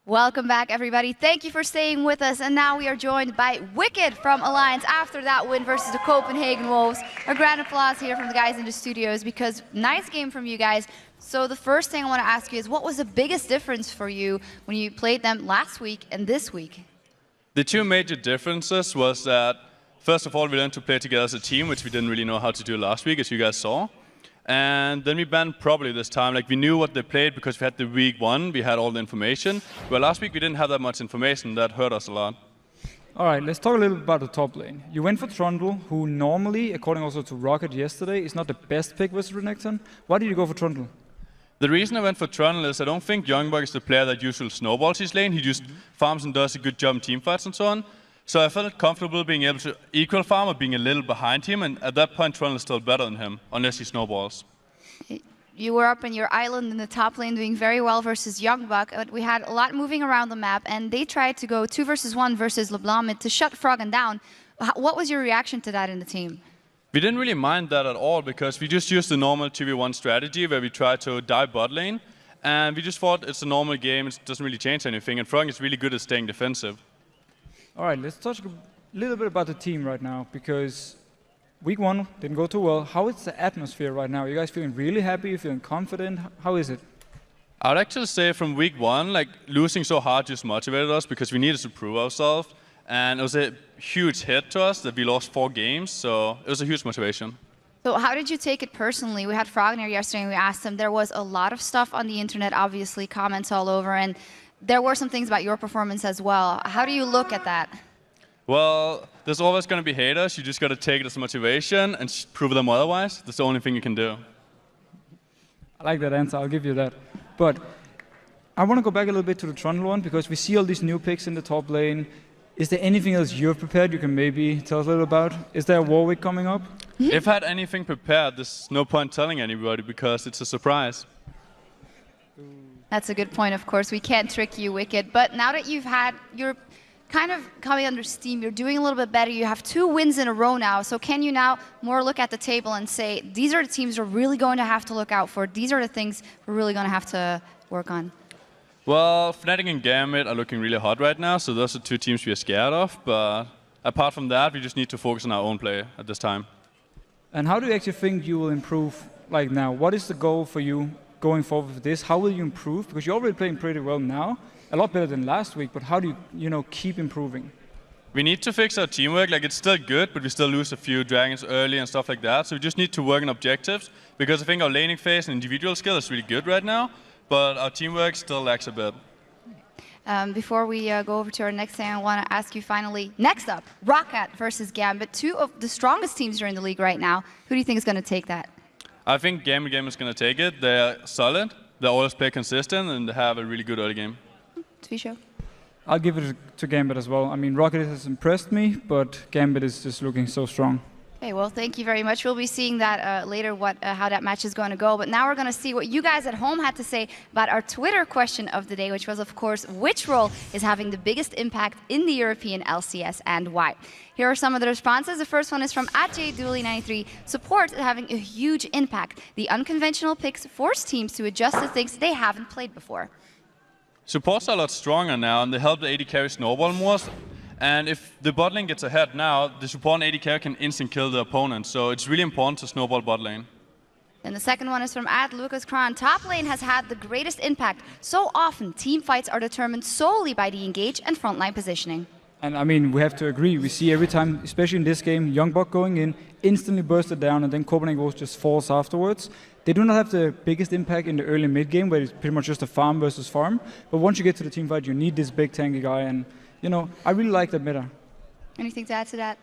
Welcome back, everybody. Thank you for staying with us. And now we are joined by Wicked from Alliance after that win versus the Copenhagen Wolves. A grand applause here from the guys in the studios because nice game from you guys. So the first thing I want to ask you is what was the biggest difference for you when you played them last week and this week? The two major differences was that, first of all, we learned to play together as a team, which we didn't really know how to do last week, as you guys saw. And then we banned properly this time. Like, we knew what they played because we had the week one, we had all the information. But last week we didn't have that much information. That hurt us a lot. All right, let's talk a little bit about the top lane. You went for Trundle, who normally, according also to Rocket yesterday, is not the best pick versus Renekton. Why did you go for Trundle? The reason I went for Trundle is I don't think Youngbuck is the player that usually snowballs his lane. He just farms and does a good job in teamfights and so on. So I felt comfortable being able to equal farm or being a little behind him, and at that point Trundle is still better than him, unless he snowballs. You were up in your island in the top lane doing very well versus Youngbuck, but we had a lot moving around the map, and they tried to go 2 versus 1 versus LeBlanc mid to shut Froggen down. What was your reaction to that in the team? We didn't really mind that at all, because we just used the normal 2v1 strategy where we try to dive bot lane, and we just thought it's a normal game, it doesn't really change anything, and Froggen is really good at staying defensive. All right, let's talk a little bit about the team right now, because week one didn't go too well. How is the atmosphere right now? Are you guys feeling really happy? You feeling confident? How is it? I would actually say from week one, like, losing so hard just motivated us because we needed to prove ourselves. And it was a huge hit to us that we lost 4 games, so it was a huge motivation. So how did you take it personally? We had Froggen here yesterday and we asked him. There was a lot of stuff on the internet, obviously, comments all over, and there were some things about your performance as well. How do you look at that? Well, there's always going to be haters. You just got to take it as motivation and prove them otherwise. That's the only thing you can do. I like that answer. I'll give you that. But I want to go back a little bit to the Trundle one, because we see all these new picks in the top lane. Is there anything else you've prepared you can maybe tell us a little about? Is there a Warwick coming up? If I had anything prepared, there's no point telling anybody because it's a surprise. That's a good point, of course. We can't trick you, Wicked. But now that you're kind of coming under steam, you're doing a little bit better. You have 2 wins in a row now. So can you now more look at the table and say, these are the teams we're really going to have to look out for. These are the things we're really going to have to work on. Well, Fnatic and Gambit are looking really hot right now, so those are 2 teams we are scared of. But apart from that, we just need to focus on our own play at this time. And how do you actually think you will improve like now? What is the goal for you going forward with this? How will you improve? Because you're already playing pretty well now, a lot better than last week, but how do you keep improving? We need to fix our teamwork. Like, it's still good, but we still lose a few dragons early and stuff like that. So we just need to work on objectives, because I think our laning phase and individual skill is really good right now, but our teamwork still lacks a bit. Before we go over to our next thing, I want to ask you finally, next up, ROC versus Gambit, 2 of the strongest teams during the league right now. Who do you think is going to take that? I think Gambit is going to take it. They're solid, they always play consistent, and they have a really good early game. Tvisho? I'll give it to Gambit as well. I mean, Rocket has impressed me, but Gambit is just looking so strong. Okay, well, thank you very much. We'll be seeing that later, how that match is going to go. But now we're going to see what you guys at home had to say about our Twitter question of the day, which was, of course, which role is having the biggest impact in the European LCS and why? Here are some of the responses. The first one is from @JDooley93. Support is having a huge impact. The unconventional picks force teams to adjust to things they haven't played before. Supports are a lot stronger now, and they help the AD carry snowball more. And if the bot lane gets ahead now, the support and AD carry can instant kill the opponent. So it's really important to snowball bot lane. And the second one is from @LucasCron. Top lane has had the greatest impact. So often, team fights are determined solely by the engage and frontline positioning. And I mean, we have to agree. We see every time, especially in this game, Youngbuck going in, instantly bursted down, and then Copenhagen Wolves just falls afterwards. They do not have the biggest impact in the early mid game, where it's pretty much just a farm versus farm. But once you get to the team fight, you need this big tanky guy, and I really like that meta. Anything to add to that?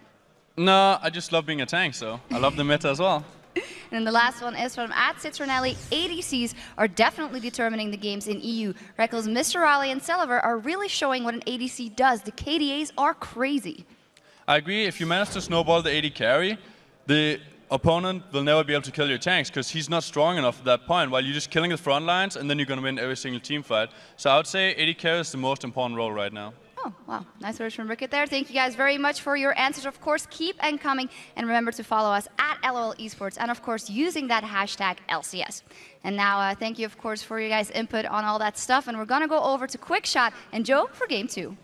No, I just love being a tank, so I love the meta as well. And then the last one is from @Citronelli. ADCs are definitely determining the games in EU. Reckles, Mr. Raleigh, and Celiver are really showing what an ADC does. The KDAs are crazy. I agree. If you manage to snowball the AD carry, the opponent will never be able to kill your tanks because he's not strong enough at that point, while you're just killing the front lines and then you're going to win every single team fight. So I would say AD carry is the most important role right now. Oh, wow. Nice words from Ricket there. Thank you guys very much for your answers. Of course, keep and coming. And remember to follow us at LOL Esports. And of course, using that hashtag LCS. And now, thank you, of course, for your guys' input on all that stuff. And we're going to go over to Quick Shot and Joe for game 2.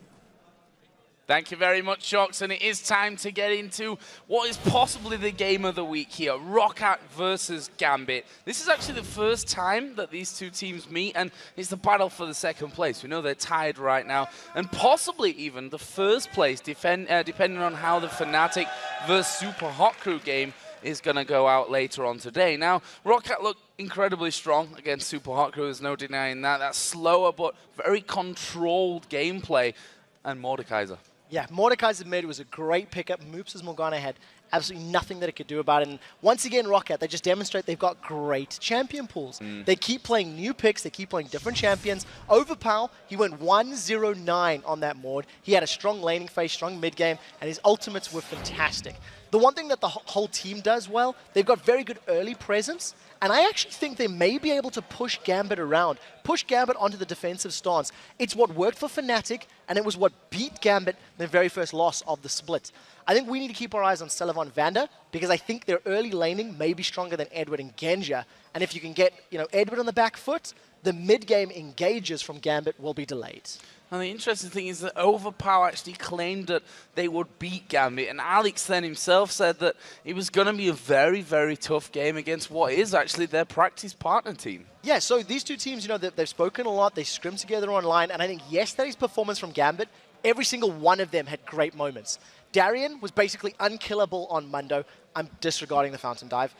Thank you very much, Shox, and it is time to get into what is possibly the game of the week here, ROC versus Gambit. This is actually the first time that these two teams meet, and it's the battle for the second place. We know they're tied right now, and possibly even the first place, depending on how the Fnatic versus Super Hot Crew game is going to go out later on today. Now, ROC look incredibly strong against Super Hot Crew, there's no denying that. That's slower, but very controlled gameplay, and Mordekaiser. Yeah, Mordekaiser mid was a great pickup. Moops' Morgana had absolutely nothing that it could do about it. And once again, ROC, they just demonstrate they've got great champion pools. They keep playing new picks. They keep playing different champions. Overpow, he went 1-0-9 on that Mord. He had a strong laning phase, strong mid game, and his ultimates were fantastic. The one thing that the whole team does well, they've got very good early presence. And I actually think they may be able to push Gambit around, push Gambit onto the defensive stance. It's what worked for Fnatic, and it was what beat Gambit in their very first loss of the split. I think we need to keep our eyes on Sullivan Vander, because I think their early laning may be stronger than Edward and Genja. And if you can get Edward on the back foot, the mid-game engages from Gambit will be delayed. And the interesting thing is that Overpower actually claimed that they would beat Gambit, and Alex then himself said that it was going to be a very, very tough game against what is actually their practice partner team. Yeah, so these two teams, they've spoken a lot, they scrim together online, and I think yesterday's performance from Gambit, every single one of them had great moments. Darien was basically unkillable on Mundo. I'm disregarding the Fountain Dive.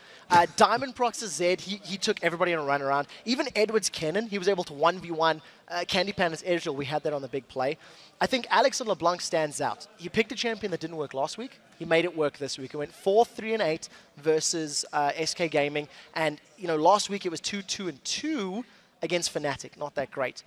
Diamond Prox's Zed, he took everybody on a run around. Even Edward's Kennen, he was able to 1v1 Candy Pana's Ezreal. We had that on the big play. I think Alex on LeBlanc stands out. He picked a champion that didn't work last week. He made it work this week. He went 4-3-8 versus SK Gaming. And last week it was 2-2-2 against Fnatic. Not that great.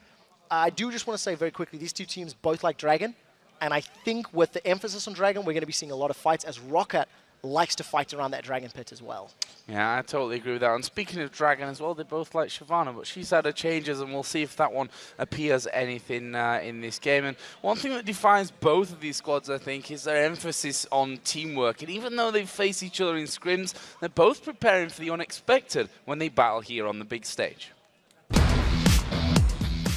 I do just want to say very quickly, these two teams both like Dragon. And I think with the emphasis on Dragon, we're going to be seeing a lot of fights as Rocket likes to fight around that Dragon pit as well. Yeah, I totally agree with that. And speaking of Dragon as well, they both like Shyvana, but she's had her changes, and we'll see if that one appears anything in this game. And one thing that defines both of these squads, I think, is their emphasis on teamwork. And even though they face each other in scrims, they're both preparing for the unexpected when they battle here on the big stage.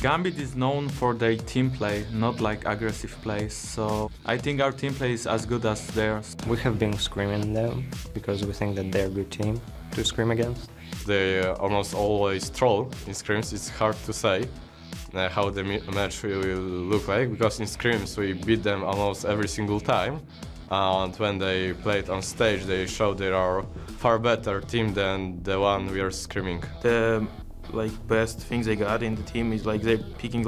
Gambit is known for their team play, not like aggressive play, so I think our team play is as good as theirs. We have been screaming them because we think that they're a good team to scrim against. They almost always troll in scrims. It's hard to say how the match will look like, because in scrims we beat them almost every single time, and when they played on stage they showed they are far better team than the one we are scrimming. The best things they got in the team is they're picking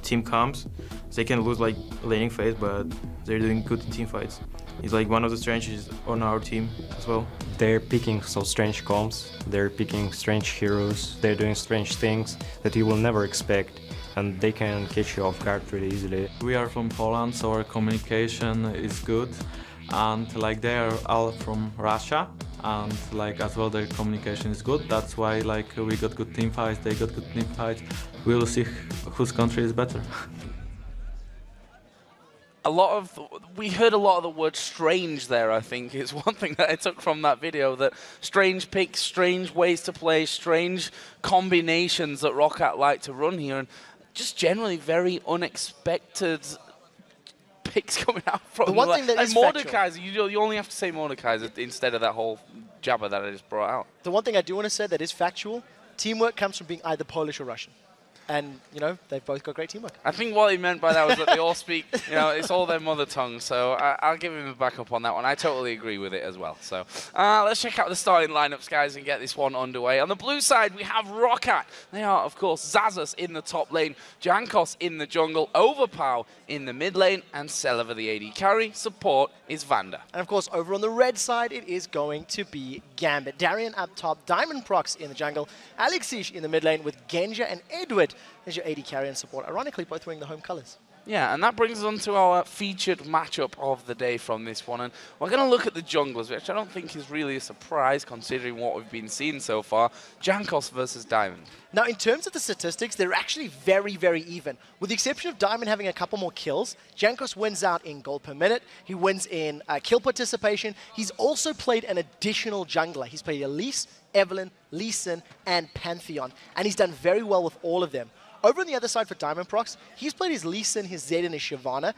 team comps. They can lose laning phase, but they're doing good in team fights. It's one of the strengths on our team as well. They're picking so strange comps, they're picking strange heroes, they're doing strange things that you will never expect, and they can catch you off guard pretty easily. We are from Poland, so our communication is good, and they are all from Russia, and as well their communication is good. That's why we got good team fights, they got good team fights. We'll see whose country is better. We heard a lot of the word strange there, I think, is one thing that I took from that video, that strange picks, strange ways to play, strange combinations that ROC like to run here, and just generally very unexpected picks coming out from the one thing that is Mordekaiser. You only have to say Mordekaiser instead of that whole jabber that I just brought out. The one thing I do want to say that is factual, teamwork comes from being either Polish or Russian. And, they've both got great teamwork. I think what he meant by that was that they all speak, it's all their mother tongue. So I'll give him a backup on that one. I totally agree with it as well. So let's check out the starting lineups, guys, and get this one underway. On the blue side, we have ROC. They are, of course, Zazas in the top lane, Jankos in the jungle, Overpow in the mid lane, and Celiver the AD carry. Support is Vander. And, of course, over on the red side, it is going to be Gambit. Darien up top, Diamond Prox in the jungle, Alexish in the mid lane with Genja and Edward as your AD carry and support. Ironically, both wearing the home colors. Yeah, and that brings us on to our featured matchup of the day from this one. And we're going to look at the junglers, which I don't think is really a surprise considering what we've been seeing so far. Jankos versus Diamond. Now, in terms of the statistics, they're actually very, very even. With the exception of Diamond having a couple more kills, Jankos wins out in gold per minute. He wins in kill participation. He's also played an additional jungler. He's played Elise, Evelynn, Lee Sin, and Pantheon. And he's done very well with all of them. Over on the other side for Diamond Prox, he's played his Lee Sin, his Zed, and his Shyvana.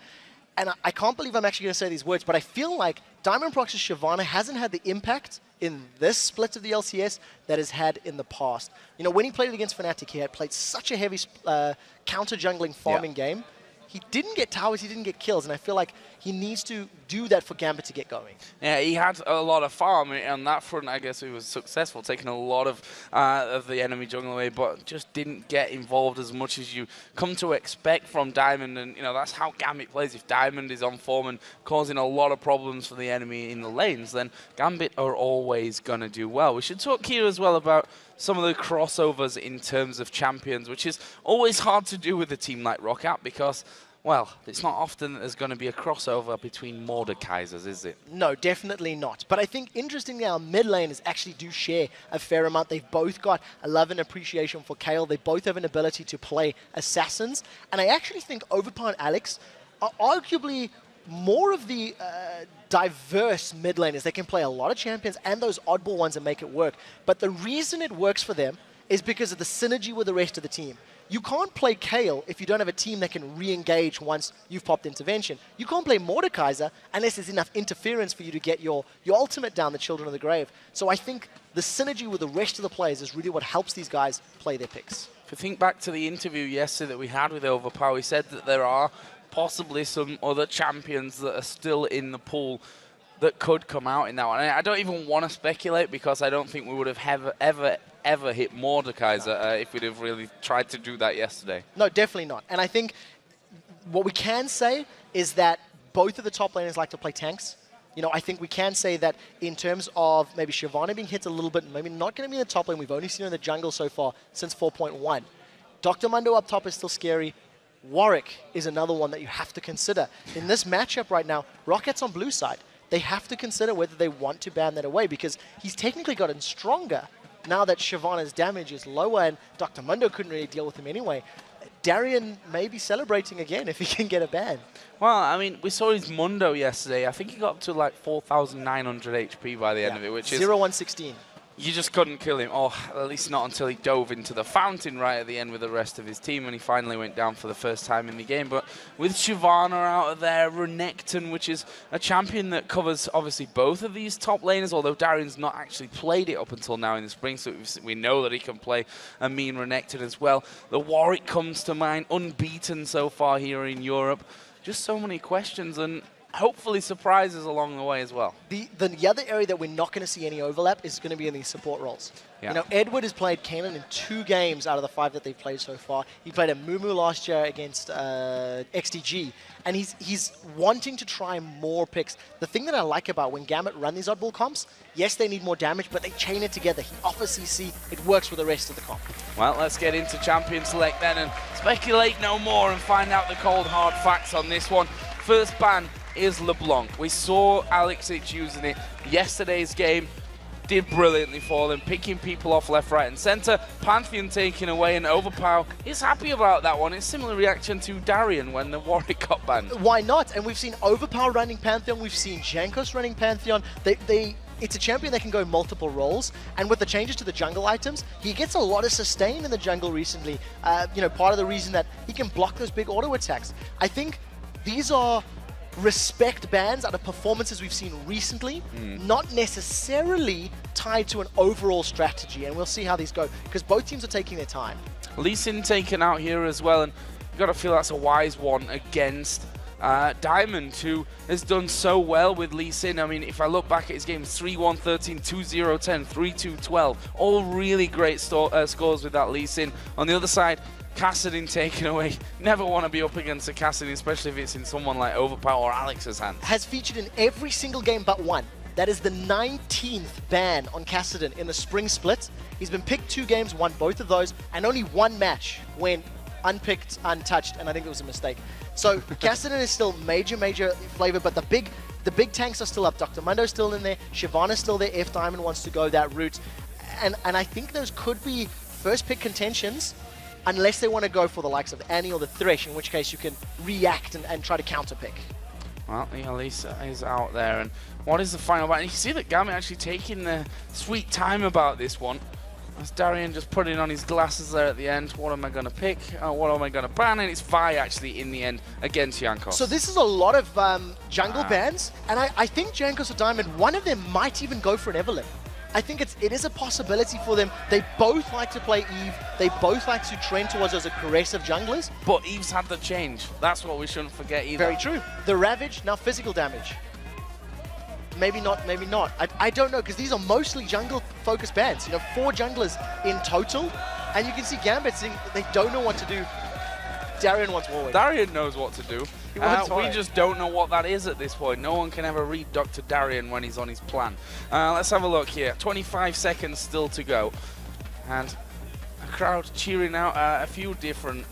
And I can't believe I'm actually going to say these words, but I feel like Diamond Prox's Shyvana hasn't had the impact in this split of the LCS that has had in the past. You know, when he played against Fnatic, he had played such a heavy counter-jungling farming game. He didn't get towers, he didn't get kills, and I feel like he needs to do that for Gambit to get going. Yeah, he had a lot of farm. On that front, I guess he was successful, taking a lot of the enemy jungle away, but just didn't get involved as much as you come to expect from Diamond. And, you know, that's how Gambit plays. If Diamond is on form and causing a lot of problems for the enemy in the lanes, then Gambit are always going to do well. We should talk here as well about some of the crossovers in terms of champions, which is always hard to do with a team like ROC because, well, it's not often that there's going to be a crossover between Mordekaisers, is it? No, definitely not. But I think, interestingly, our mid laners actually do share a fair amount. They've both got a love and appreciation for Kayle. They both have an ability to play assassins. And I actually think Overpower and Alex are arguably more of the diverse mid laners. They can play a lot of champions and those oddball ones and make it work. But the reason it works for them is because of the synergy with the rest of the team. You can't play Kayle if you don't have a team that can re-engage once you've popped intervention. You can't play Mordekaiser unless there's enough interference for you to get your ultimate down, the Children of the Grave. So I think the synergy with the rest of the players is really what helps these guys play their picks. If you think back to the interview yesterday that we had with Overpower, he said that there are possibly some other champions that are still in the pool that could come out in that one. And I don't even want to speculate because I don't think we would have ever hit Mordekaiser if we'd have really tried to do that yesterday. No, definitely not. And I think what we can say is that both of the top laners like to play tanks. You know, I think we can say that in terms of maybe Shyvana being hit a little bit, maybe not going to be in the top lane. We've only seen her in the jungle so far since 4.1. Dr. Mundo up top is still scary. Warwick is another one that you have to consider. In this matchup right now, Rocket's on blue side. They have to consider whether they want to ban that away because he's technically gotten stronger now that Shyvana's damage is lower and Dr. Mundo couldn't really deal with him anyway. Darian may be celebrating again if he can get a ban. Well, I mean, we saw his Mundo yesterday. I think he got up to like 4,900 HP by the end of it, which is 0-1-16. You just couldn't kill him, or at least not until he dove into the fountain right at the end with the rest of his team, and he finally went down for the first time in the game. But with Shyvana out of there, Renekton, which is a champion that covers obviously both of these top laners, although Darian's not actually played it up until now in the spring, so we know that he can play a mean Renekton as well. The Warwick comes to mind, unbeaten so far here in Europe. Just so many questions, and hopefully surprises along the way as well. The other area that we're not going to see any overlap is going to be in these support roles. Yeah. You know, Edward has played Kanan in 2 games out of the 5 that they've played so far. He played a Mumu last year against XDG, and he's wanting to try more picks. The thing that I like about when Gambit run these oddball comps, yes, they need more damage, but they chain it together. He offers CC, it works with the rest of the comp. Well, let's get into Champion Select then and speculate no more and find out the cold hard facts on this one. First ban is LeBlanc. We saw Alexic using it yesterday's game, did brilliantly for them, picking people off left, right and center. Pantheon taken away, and Overpower is happy about that one. It's similar reaction to Darian when the Warwick got banned. Why not? And we've seen Overpower running Pantheon, we've seen Jankos running Pantheon. It's a champion that can go multiple roles, and with the changes to the jungle items, he gets a lot of sustain in the jungle recently. You know, part of the reason that he can block those big auto attacks. I think these are respect bans out of performances we've seen recently, not necessarily tied to an overall strategy, and we'll see how these go, because both teams are taking their time. Lee Sin taken out here as well, and you've got to feel that's a wise one against Diamond, who has done so well with Lee Sin. I mean, if I look back at his games, 3-1, 13, 2-0, 10, 3-2, 12, all really great scores with that Lee Sin. On the other side, Kassadin taken away. Never want to be up against a Kassadin, especially if it's in someone like Overpower or Alex's hand. Has featured in every single game but one. That is the 19th ban on Kassadin in the spring split. He's been picked 2 games, won both of those, and only 1 match when unpicked, untouched, and I think it was a mistake. So Cassidy is still major flavor, but the big tanks are still up. Dr. Mundo's still in there. Shyvana's still there if Diamond wants to go that route. And I think those could be first pick contentions unless they want to go for the likes of Annie or the Thresh, in which case you can react and try to counter pick. Well, the Elisa is out there, and what is the final bat? And you can see that Gambit actually taking the sweet time about this one. As Darian just putting on his glasses there at the end. What am I going to pick? What am I going to ban? And it's Vi actually in the end against Jankos. So this is a lot of jungle bans, and I think Jankos or Diamond, one of them might even go for an Evelyn. I think it is a possibility for them. They both like to play Eve. They both like to trend towards those aggressive junglers. But Eve's had the change. That's what we shouldn't forget either. Very true. The Ravage, now physical damage. Maybe not, maybe not. I don't know, because these are mostly jungle-focused bans. You know, 4 junglers in total. And you can see Gambit saying they don't know what to do. Darian wants Warwick. Darian knows what to do. We just just don't know what that is at this point. No one can ever read Dr. Darian when he's on his plan. Let's have a look here. 25 seconds still to go. And a crowd cheering out a few different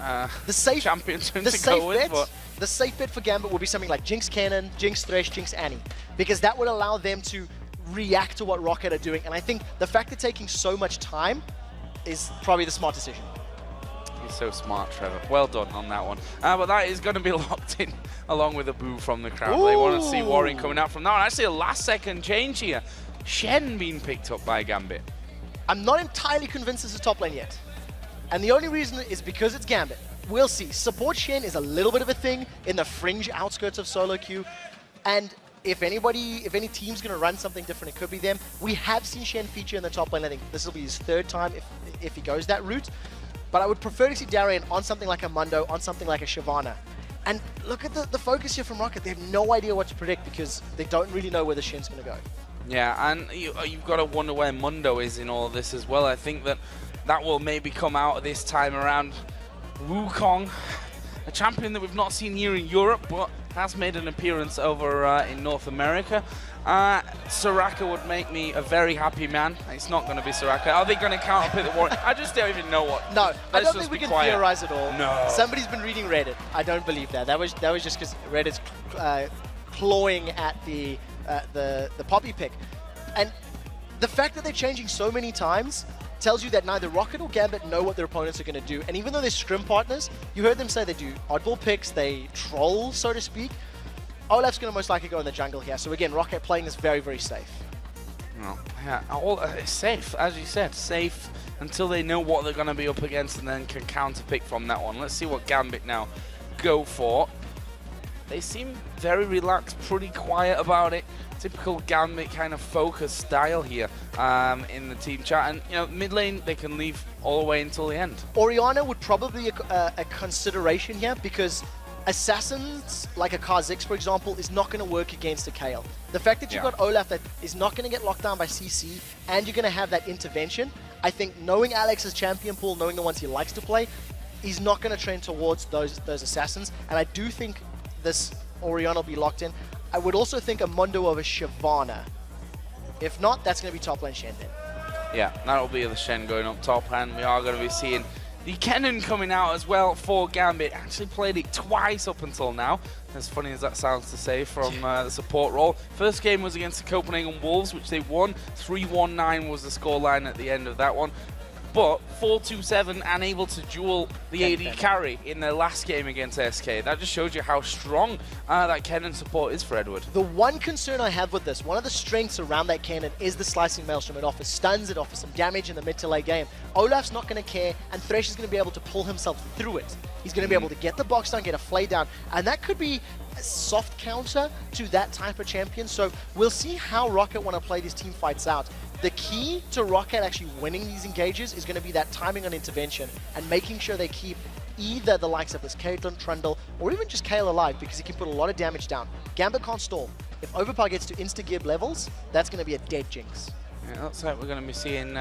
champions to go with. But the safe bet for Gambit will be something like Jinx Cannon, Jinx Thresh, Jinx Annie. Because that would allow them to react to what Rocket are doing. And I think the fact that taking so much time is probably the smart decision. You're so smart, Trevor. Well done on that one. But that is going to be locked in along with a boo from the crowd. Ooh. They want to see Warren coming out from that one. Actually, a last-second change here. Shen being picked up by Gambit. I'm not entirely convinced it's a top lane yet. And the only reason is because it's Gambit. We'll see. Support Shen is a little bit of a thing in the fringe outskirts of solo queue. And if any team's going to run something different, it could be them. We have seen Shen feature in the top lane. I think this will be his 3rd time if he goes that route. But I would prefer to see Darian on something like a Mundo, on something like a Shyvana. And look at the focus here from Rocket. They have no idea what to predict because they don't really know where the Shen's going to go. Yeah, and you've got to wonder where Mundo is in all of this as well. I think that will maybe come out this time around. Wukong, a champion that we've not seen here in Europe, but has made an appearance over in North America. Soraka would make me a very happy man. It's not going to be Soraka. Are they going to counter pick the Warren? I just don't even know what. No, I don't think we can theorize at all. No. Somebody's been reading Reddit. I don't believe that. That was just because Reddit's clawing at the Poppy pick. And the fact that they're changing so many times tells you that neither Rocket or Gambit know what their opponents are going to do. And even though they're scrim partners, you heard them say they do oddball picks, they troll, so to speak. Olaf's going to most likely go in the jungle here. So again, Rocket playing is very, very safe. Well, yeah, safe, as you said, safe until they know what they're going to be up against and then can counter pick from that one. Let's see what Gambit now go for. They seem very relaxed, pretty quiet about it. Typical Gambit kind of focus style here in the team chat. And, you know, mid lane, they can leave all the way until the end. Orianna would probably be a consideration here because Assassins, like a Kha'Zix, for example, is not going to work against a Kayle. The fact that you've got Olaf that is not going to get locked down by CC and you're going to have that intervention, I think knowing Alex's champion pool, knowing the ones he likes to play, he's not going to trend towards those Assassins. And I do think this Orianna will be locked in. I would also think a Mundo over Shyvana. If not, that's going to be top lane Shen then. Yeah, that'll be the Shen going up top, and we are going to be seeing the Kennen coming out as well for Gambit. Actually played it twice up until now, as funny as that sounds to say from the support role. First game was against the Copenhagen Wolves, which they won. 3-1-9 was the scoreline at the end of that one. But 4-2-7 unable to duel the AD carry in their last game against SK. That just shows you how strong that Kennen support is for Edward. The one concern I have with this, one of the strengths around that Kennen is the slicing maelstrom. It offers stuns, it offers some damage in the mid to late game. Olaf's not going to care, and Thresh is going to be able to pull himself through it. He's going to be able to get the box down, get a flay down, and that could be a soft counter to that type of champion. So we'll see how Rocket want to play these team fights out. The key to Rocket actually winning these engages is going to be that timing on intervention and making sure they keep either the likes of this Caitlyn, Trundle, or even just Kayle alive because he can put a lot of damage down. Gambit can't stall. If Overpower gets to insta-gib levels, that's going to be a dead Jinx. Yeah, looks like we're going to be seeing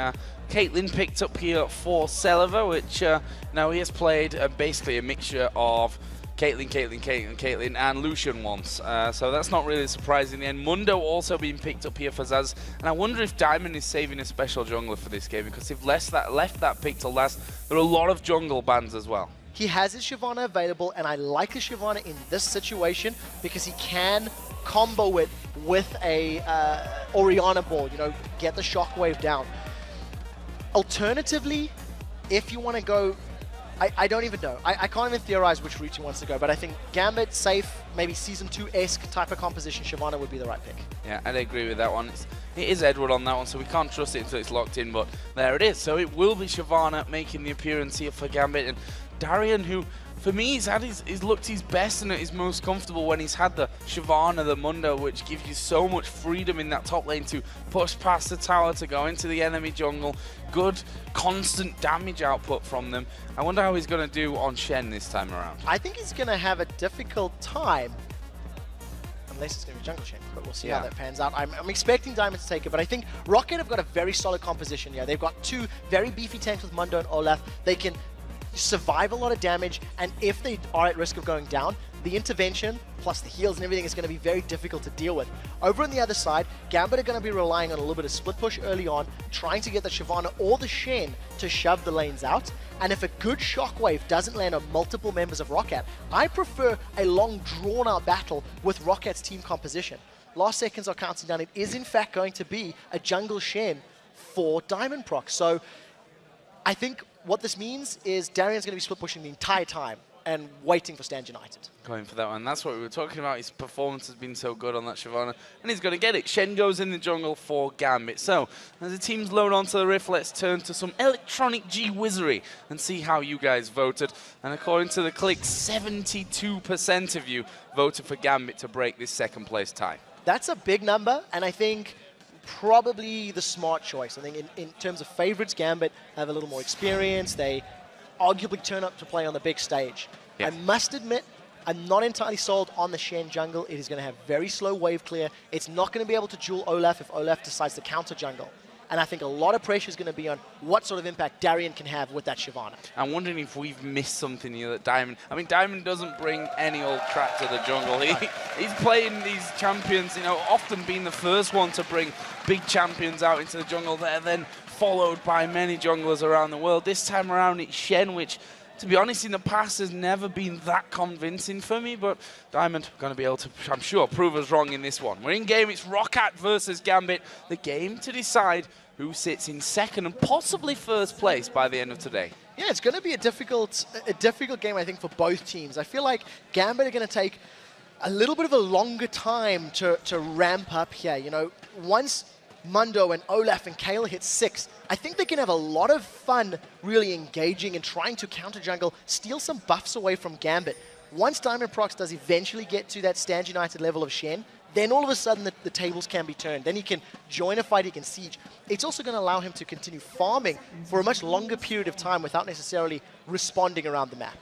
Caitlyn picked up here for Celiver, which now he has played basically a mixture of Caitlyn, and Lucian once. So that's not really surprising in the end. Mundo also being picked up here for Zaz. And I wonder if Diamond is saving a special jungler for this game, because they've left that pick till last. There are a lot of jungle bans as well. he has his Shyvana available, and I like the Shyvana in this situation because he can combo it with a Orianna ball, you know, get the shockwave down. Alternatively, if you want to go, I don't even know. I can't even theorize which route he wants to go, but I think Gambit, safe, maybe Season 2-esque type of composition, Shyvana would be the right pick. Yeah, I'd agree with that one. It is Edward on that one, so we can't trust it until it's locked in, but there it is. So it will be Shyvana making the appearance here for Gambit, and Darian, who, for me, he's looked his best and is most comfortable when he's had the Shyvana, the Mundo, which gives you so much freedom in that top lane to push past the tower, to go into the enemy jungle. Good, constant damage output from them. I wonder how he's going to do on Shen this time around. I think he's going to have a difficult time, unless it's going to be jungle Shen, but we'll see how that pans out. I'm expecting Diamond to take it, but I think Rocket have got a very solid composition here. They've got two very beefy tanks with Mundo and Olaf. They can survive a lot of damage, and if they are at risk of going down, the intervention plus the heals and everything is going to be very difficult to deal with. Over on the other side, Gambit are going to be relying on a little bit of split push early on, trying to get the Shyvana or the Shen to shove the lanes out. And if a good shockwave doesn't land on multiple members of Rocket, I prefer a long drawn-out battle with Rocket's team composition. Last seconds are counting down. It is in fact going to be a jungle Shen for Diamond Proc. So I think what this means is Darian's going to be split pushing the entire time and waiting for Stand United. Going for that one. That's what we were talking about. His performance has been so good on that Shyvana, and he's going to get it. Shen goes in the jungle for Gambit. So, as the teams load onto the Rift, let's turn to some electronic G-wizardry and see how you guys voted. And according to the click, 72% of you voted for Gambit to break this second place tie. That's a big number, and I think probably the smart choice. I think in terms of favorites, Gambit have a little more experience. They arguably turn up to play on the big stage. Yeah. I must admit, I'm not entirely sold on the Shen jungle. It is going to have very slow wave clear. It's not going to be able to duel Olaf if Olaf decides to counter jungle. And I think a lot of pressure is going to be on what sort of impact Darian can have with that Shyvana. I'm wondering if we've missed something here that Diamond... I mean, Diamond doesn't bring any old crap to the jungle. He's playing these champions, you know, often being the first one to bring big champions out into the jungle. They're then followed by many junglers around the world. This time around, it's Shen, which, to be honest, in the past has never been that convincing for me, but Diamond going to be able to, I'm sure, prove us wrong in this one. We're in game, it's ROC versus Gambit, the game to decide who sits in second and possibly first place by the end of today. Yeah, it's going to be a difficult game, I think, for both teams. I feel like Gambit are going to take a little bit of a longer time to ramp up here. You know, once Mundo and Olaf and Kale hit 6, I think they can have a lot of fun really engaging and trying to counter jungle, steal some buffs away from Gambit. Once Diamond Prox does eventually get to that Stand United level of Shen, then all of a sudden the tables can be turned. Then he can join a fight, he can siege. It's also going to allow him to continue farming for a much longer period of time without necessarily responding around the map.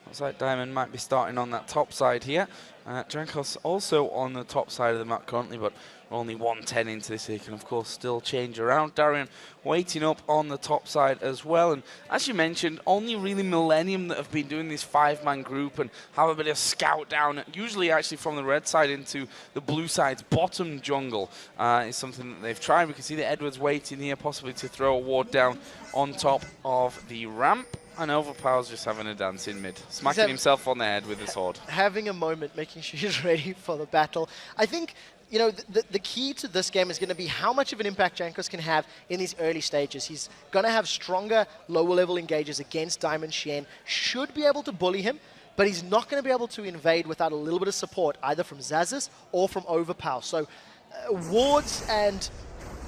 Looks like Diamond might be starting on that top side here. Drankos also on the top side of the map currently, but only 110 into this. He can, of course, still change around. Darian waiting up on the top side as well. And as you mentioned, only really Millennium that have been doing this 5-man group and have a bit of scout down, usually actually from the red side into the blue side's bottom jungle is something that they've tried. We can see that Edward's waiting here, possibly to throw a ward down on top of the ramp. And Overpower's just having a dance in mid, smacking himself on the head with his sword. Having a moment, making sure he's ready for the battle. I think, you know, the key to this game is going to be how much of an impact Jankos can have in these early stages. He's going to have stronger, lower-level engages against Diamond Shen, should be able to bully him, but he's not going to be able to invade without a little bit of support, either from Xaxis or from Overpower. So wards and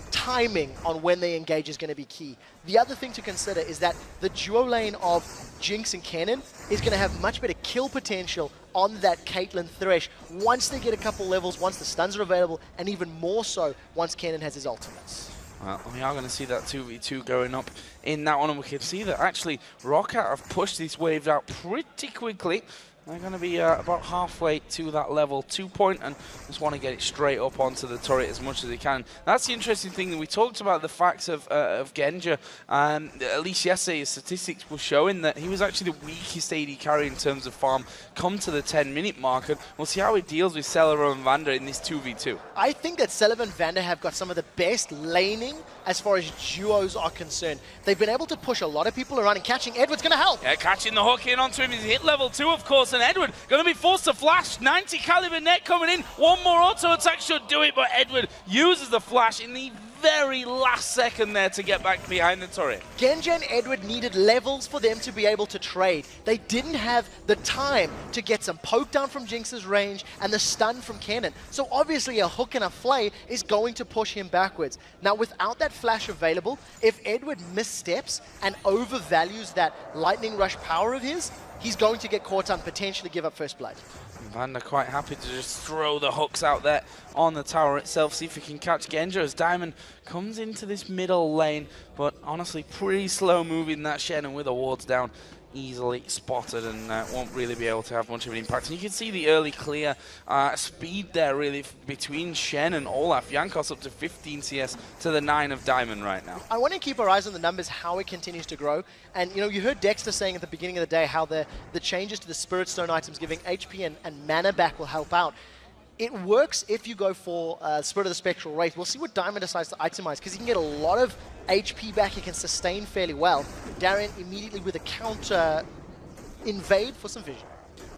timing on when they engage is going to be key. The other thing to consider is that the duo lane of Jinx and Kennen is going to have much better kill potential on that Caitlyn Thresh once they get a couple levels, once the stuns are available, and even more so once Kennen has his ultimates. Well, we are going to see that 2v2 going up in that one, and we can see that actually ROC have pushed these waves out pretty quickly. They're going to be about halfway to that level 2 point and just want to get it straight up onto the turret as much as they can. That's the interesting thing that we talked about, the facts of Genja. At least yesterday his statistics were showing that he was actually the weakest AD carry in terms of farm come to the 10-minute mark. And we'll see how he deals with Celeron and Vander in this 2v2. I think that Celeron and Vander have got some of the best laning as far as duos are concerned. They've been able to push a lot of people around, and catching Edward's going to help. Yeah, catching the hook in onto him. He's hit level 2, of course, and Edward going to be forced to flash. 90 caliber net coming in. One more auto attack should do it, but Edward uses the flash in the very last second there to get back behind the turret. Genja and Edward needed levels for them to be able to trade. They didn't have the time to get some poke down from Jinx's range and the stun from Kennen. So obviously a hook and a flay is going to push him backwards. Now without that flash available, if Edward missteps and overvalues that lightning rush power of his, he's going to get caught and potentially give up first blood. Vander quite happy to just throw the hooks out there on the tower itself, see if he can catch Genja as Diamond comes into this middle lane, but honestly pretty slow moving that Shen, and with the wards down, easily spotted and won't really be able to have much of an impact. And you can see the early clear speed there really between Shen and Olaf. Jankos up to 15 CS to the 9 of Diamond right now. I want to keep our eyes on the numbers, how it continues to grow. And you know, you heard Dexter saying at the beginning of the day how the changes to the Spirit Stone items giving HP and mana back will help out. It works if you go for Spirit of the Spectral Wraith. We'll see what Diamond decides to itemize, because he can get a lot of HP back. He can sustain fairly well. Darien immediately with a counter invade for some vision.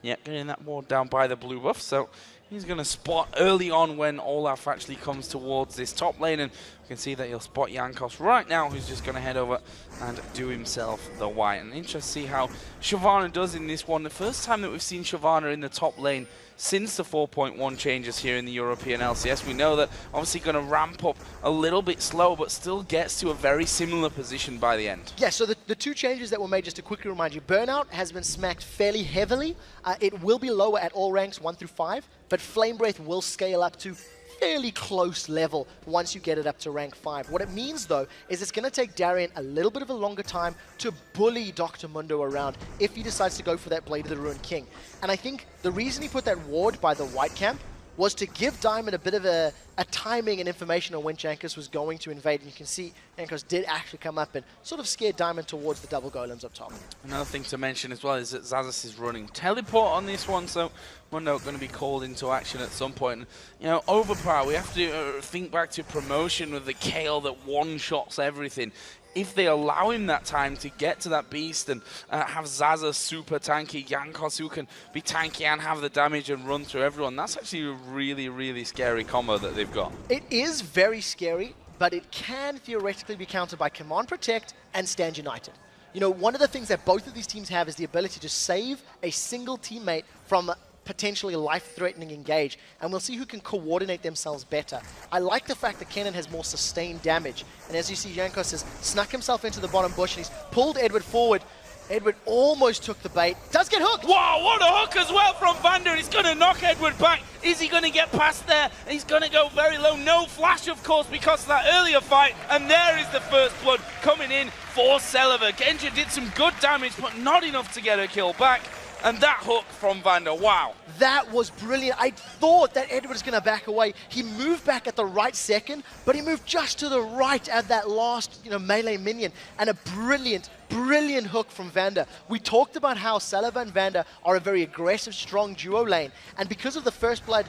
Yeah, getting that ward down by the blue buff, so he's going to spot early on when Olaf actually comes towards this top lane, and you can see that he'll spot Jankos right now, who's just going to head over and do himself the white. And interesting to see how Shyvana does in this one. The first time that we've seen Shyvana in the top lane since the 4.1 changes here in the European LCS. We know that obviously going to ramp up a little bit slow, but still gets to a very similar position by the end. Yeah, so the two changes that were made, just to quickly remind you, Burnout has been smacked fairly heavily. It will be lower at all ranks 1 through 5, but Flame Breath will scale up to fairly close level once you get it up to rank 5. What it means, though, is it's going to take Darien a little bit of a longer time to bully Dr. Mundo around if he decides to go for that Blade of the Ruined King. And I think the reason he put that ward by the white camp was to give Diamond a bit of a timing and information on when Jankos was going to invade. And you can see Jankos did actually come up and sort of scare Diamond towards the double golems up top. Another thing to mention as well is that Xaxus is running teleport on this one, so Mundo going to be called into action at some point. And, you know, Overpower, we have to think back to promotion with the Kale that one-shots everything. If they allow him that time to get to that beast and have Xaxus super tanky, Jankos who can be tanky and have the damage and run through everyone, that's actually a really, really scary combo that they've got. It is very scary, but it can theoretically be countered by Command Protect and Stand United. You know, one of the things that both of these teams have is the ability to save a single teammate from potentially life-threatening engage, and we'll see who can coordinate themselves better. I like the fact that Kennen has more sustained damage, and as you see, Jankos has snuck himself into the bottom bush, and he's pulled Edward forward. Edward almost took the bait. Does get hooked! Wow, what a hook as well from Vander. He's going to knock Edward back. Is he going to get past there? He's going to go very low. No flash, of course, because of that earlier fight. And there is the first blood coming in for Celever. Genja did some good damage, but not enough to get a kill back. And that hook from Vander, wow. That was brilliant. I thought that Edward was going to back away. He moved back at the right second, but he moved just to the right at that last, melee minion. And a brilliant, brilliant hook from Vander. We talked about how Celever and Vander are a very aggressive, strong duo lane. And because of the first blood,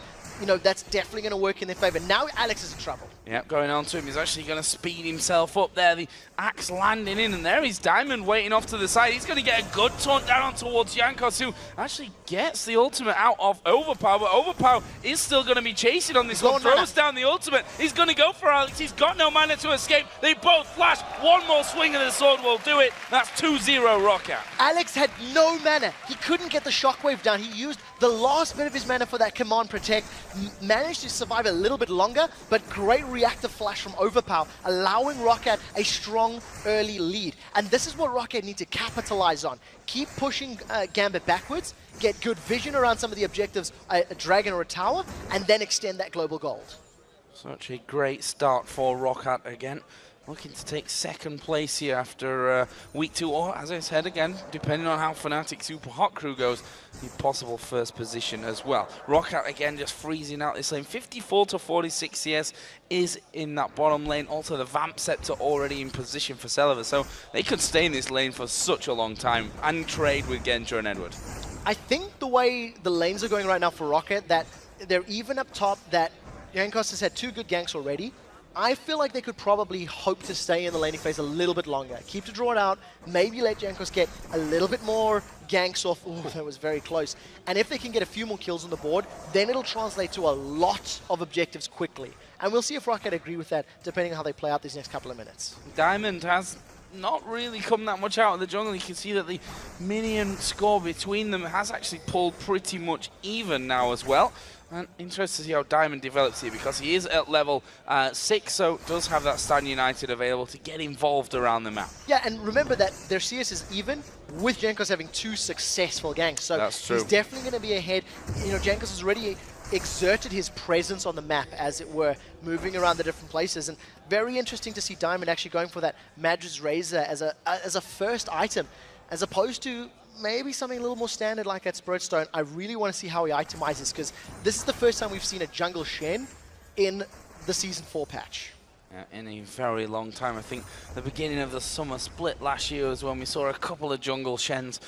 that's definitely going to work in their favor. Now Alex is in trouble. Yep, going on to him. He's actually going to speed himself up there. The axe landing in, and there is Diamond waiting off to the side. He's going to get a good taunt down on towards Jankos, who actually gets the ultimate out of Overpower, but Overpower is still going to be chasing on this one. Throws down the ultimate. He's going to go for Alex. He's got no mana to escape. They both flash. One more swing and the sword will do it. That's 2-0 Rocket. Alex had no mana. He couldn't get the shockwave down. He used the last bit of his mana for that Command Protect, managed to survive a little bit longer, but great reactive flash from Overpower, allowing Rocket a strong early lead. And this is what Rocket need to capitalize on. Keep pushing Gambit backwards, get good vision around some of the objectives, a dragon or a tower, and then extend that global gold. Such a great start for Rocket again. looking to take second place here after week 2, or as I said again, depending on how Fnatic Super Hot Crew goes, the possible first position as well. ROC again just freezing out this lane. 54 to 46 CS is in that bottom lane. Also the Vamp Scepter already in position for Celiva, so they could stay in this lane for such a long time and trade with Genja and Edward. I think the way the lanes are going right now for Rocket, that they're even up top, that Jankos has had 2 good ganks already. I feel like they could probably hope to stay in the laning phase a little bit longer. Keep the draw out, maybe let Jankos get a little bit more ganks off. Ooh, that was very close. And if they can get a few more kills on the board, then it'll translate to a lot of objectives quickly. And we'll see if Rocket agree with that, depending on how they play out these next couple of minutes. Diamond has not really come that much out of the jungle. You can see that the minion score between them has actually pulled pretty much even now as well. And interested to see how Diamond develops here, because he is at level 6, so does have that Stan United available to get involved around the map. Yeah, and remember that their CS is even with Jankos having 2 successful ganks. So that's true. He's definitely going to be ahead. You know, Jankos has already exerted his presence on the map, as it were, moving around the different places. And very interesting to see Diamond actually going for that Madrid's Razor as a first item, as opposed to maybe something a little more standard like at Spiritstone. I really want to see how he itemizes, because this is the first time we've seen a jungle Shen in the Season 4 patch. In a very long time. I think the beginning of the summer split last year was when we saw a couple of jungle Shens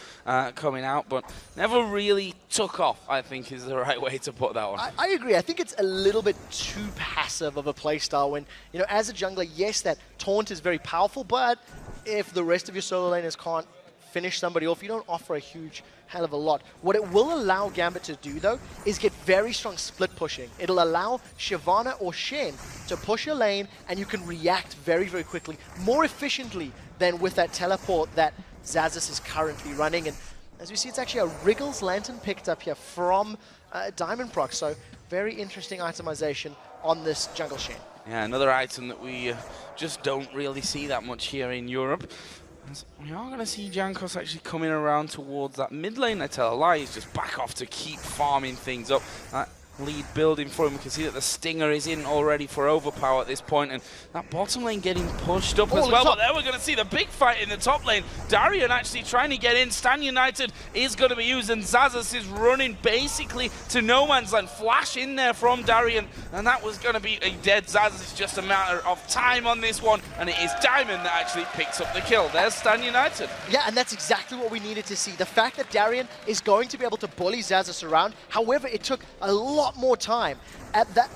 coming out, but never really took off, I think is the right way to put that one. I agree. I think it's a little bit too passive of a playstyle when, you know, as a jungler, yes, that taunt is very powerful, but if the rest of your solo laners can't finish somebody off, you don't offer a huge hell of a lot. What it will allow Gambit to do, though, is get very strong split pushing. It'll allow Shyvana or Shen to push a lane, and you can react very, very quickly, more efficiently than with that teleport that Xaxis is currently running. And as you see, it's actually a Wriggles Lantern picked up here from Diamond Proc, so very interesting itemization on this jungle Shen. Yeah, another item that we just don't really see that much here in Europe. We are going to see Jankos actually coming around towards that mid lane. I tell a lie, he's just back off to keep farming things up. That lead building for him. We can see that the Stinger is in already for Overpower at this point, and that bottom lane getting pushed up as well. But there we're going to see the big fight in the top lane. Darian actually trying to get in. Stan United is going to be used, and Xaxis is running basically to no man's land. Flash in there from Darian, and that was going to be a dead Xaxis. It's just a matter of time on this one, and it is Diamond that actually picks up the kill. There's Stan United. Yeah, and that's exactly what we needed to see. The fact that Darian is going to be able to bully Xaxis around. However, it took a lot more time.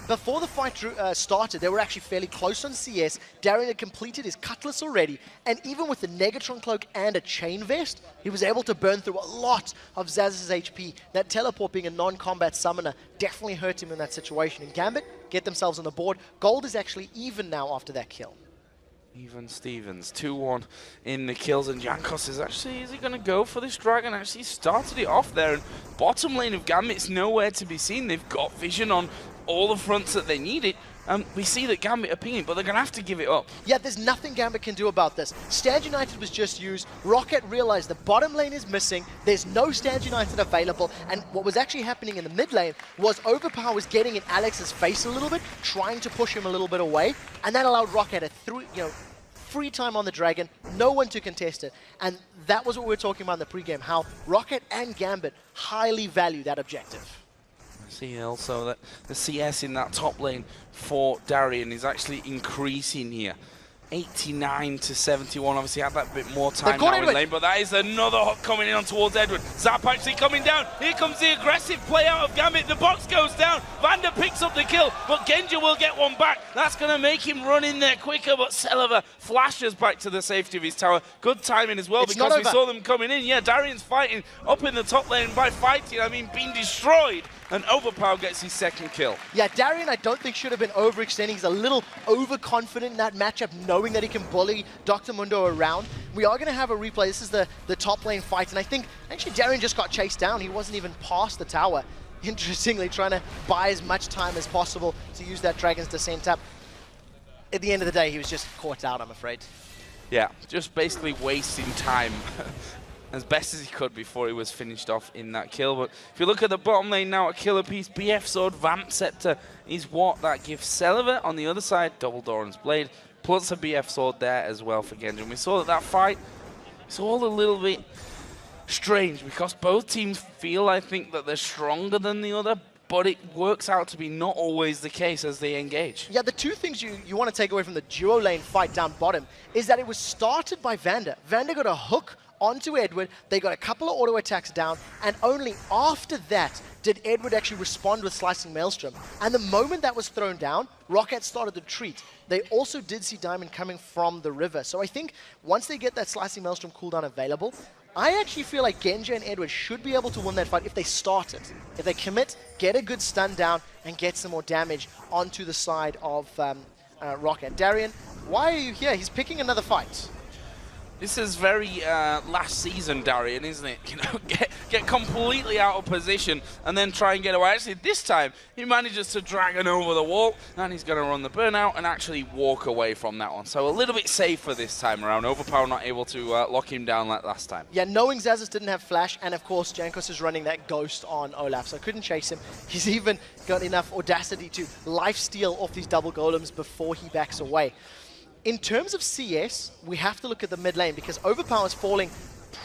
Before the fight started, they were actually fairly close on CS. Darian had completed his Cutlass already, and even with the Negatron Cloak and a Chain Vest, he was able to burn through a lot of Xaxis' HP. That teleport being a non-combat summoner definitely hurt him in that situation. And Gambit get themselves on the board. Gold is actually even now after that kill. Even Stevens, 2-1 in the kills, and Jankos is he going to go for this dragon? Actually started it off there, and bottom lane of Gambit's nowhere to be seen. They've got vision on all the fronts that they need it. We see that Gambit are pinging, but they're going to have to give it up. Yeah, there's nothing Gambit can do about this. Stand United was just used. Rocket realized the bottom lane is missing. There's no Stand United available. And what was actually happening in the mid lane was Overpower was getting in Alex's face a little bit, trying to push him a little bit away. And that allowed Rocket a free time on the Dragon, no one to contest it. And that was what we were talking about in the pregame, how Rocket and Gambit highly value that objective. See also that the CS in that top lane for Darian is actually increasing here. 89 to 71, obviously had that bit more time now in lane, but that is another hook coming in on towards Edward. Zap actually coming down. Here comes the aggressive play out of Gambit. The box goes down. Vander picks up the kill, but Genja will get one back. That's going to make him run in there quicker, but Celiva flashes back to the safety of his tower. Good timing as well, because we saw them coming in. Yeah, Darian's fighting up in the top lane. By fighting, I mean being destroyed. And Overpower gets his second kill. Yeah, Darian I don't think should have been overextending. He's a little overconfident in that matchup, knowing that he can bully Dr. Mundo around. We are going to have a replay. This is the top lane fight, and I think actually Darian just got chased down. He wasn't even past the tower. Interestingly, trying to buy as much time as possible to use that Dragon's Descent up. At the end of the day, he was just caught out, I'm afraid. Yeah, just basically wasting time. As best as he could before he was finished off in that kill. But if you look at the bottom lane now, a killer piece, BF Sword, Vamp Scepter is what that gives Celiva. On the other side, Double Doran's Blade, Plus a BF sword there as well for Genji. And we saw that fight, it's all a little bit strange because both teams feel, I think, that they're stronger than the other, but it works out to be not always the case as they engage. Yeah, the two things you want to take away from the duo lane fight down bottom is that it was started by Vander. Vander got a hook onto Edward, they got a couple of auto attacks down, and only after that did Edward actually respond with Slicing Maelstrom. And the moment that was thrown down, Rocket started to retreat. They also did see Diamond coming from the river. So I think once they get that Slicing Maelstrom cooldown available, I actually feel like Genji and Edward should be able to win that fight if they start it. If they commit, get a good stun down, and get some more damage onto the side of Rocket. Darian, why are you here? He's picking another fight. This is very last season, Darian, isn't it? You know, get completely out of position and then try and get away. Actually, this time, he manages to drag him over the wall, and he's going to run the burnout and actually walk away from that one. So a little bit safer this time around. Overpower not able to lock him down like last time. Yeah, knowing ZXC didn't have flash, and of course, Jankos is running that ghost on Olaf, so couldn't chase him. He's even got enough audacity to lifesteal off these double golems before he backs away. In terms of CS, we have to look at the mid lane because Overpower is falling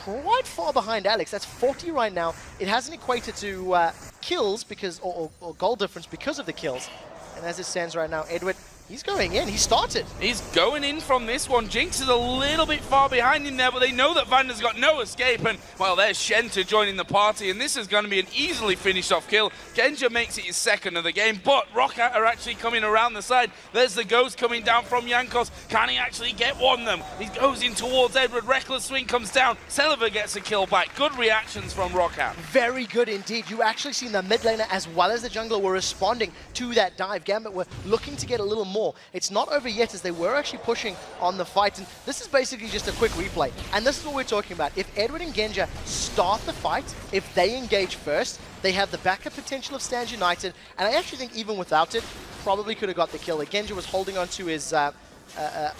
quite far behind Alex. That's 40 right now. It hasn't equated to kills because or goal difference because of the kills. And as it stands right now, Edward, he's going in. He started. He's going in from this one. Jinx is a little bit far behind him there, but they know that Vander's got no escape. And, well, there's Shenta joining the party, and this is going to be an easily finished off kill. Genja makes it his second of the game, but Roccat are actually coming around the side. There's the ghost coming down from Jankos. Can he actually get one of them? He goes in towards Edward. Reckless swing comes down. Celiver gets a kill back. Good reactions from Roccat. Very good indeed. You actually seen the mid laner as well as the jungler were responding to that dive. Gambit were looking to get a little more. It's not over yet as they were actually pushing on the fight, and this is basically just a quick replay. And this is what we're talking about. If Edward and Genja start the fight, if they engage first, they have the backup potential of Stand United, and I actually think even without it, probably could have got the kill. Genja was holding on to his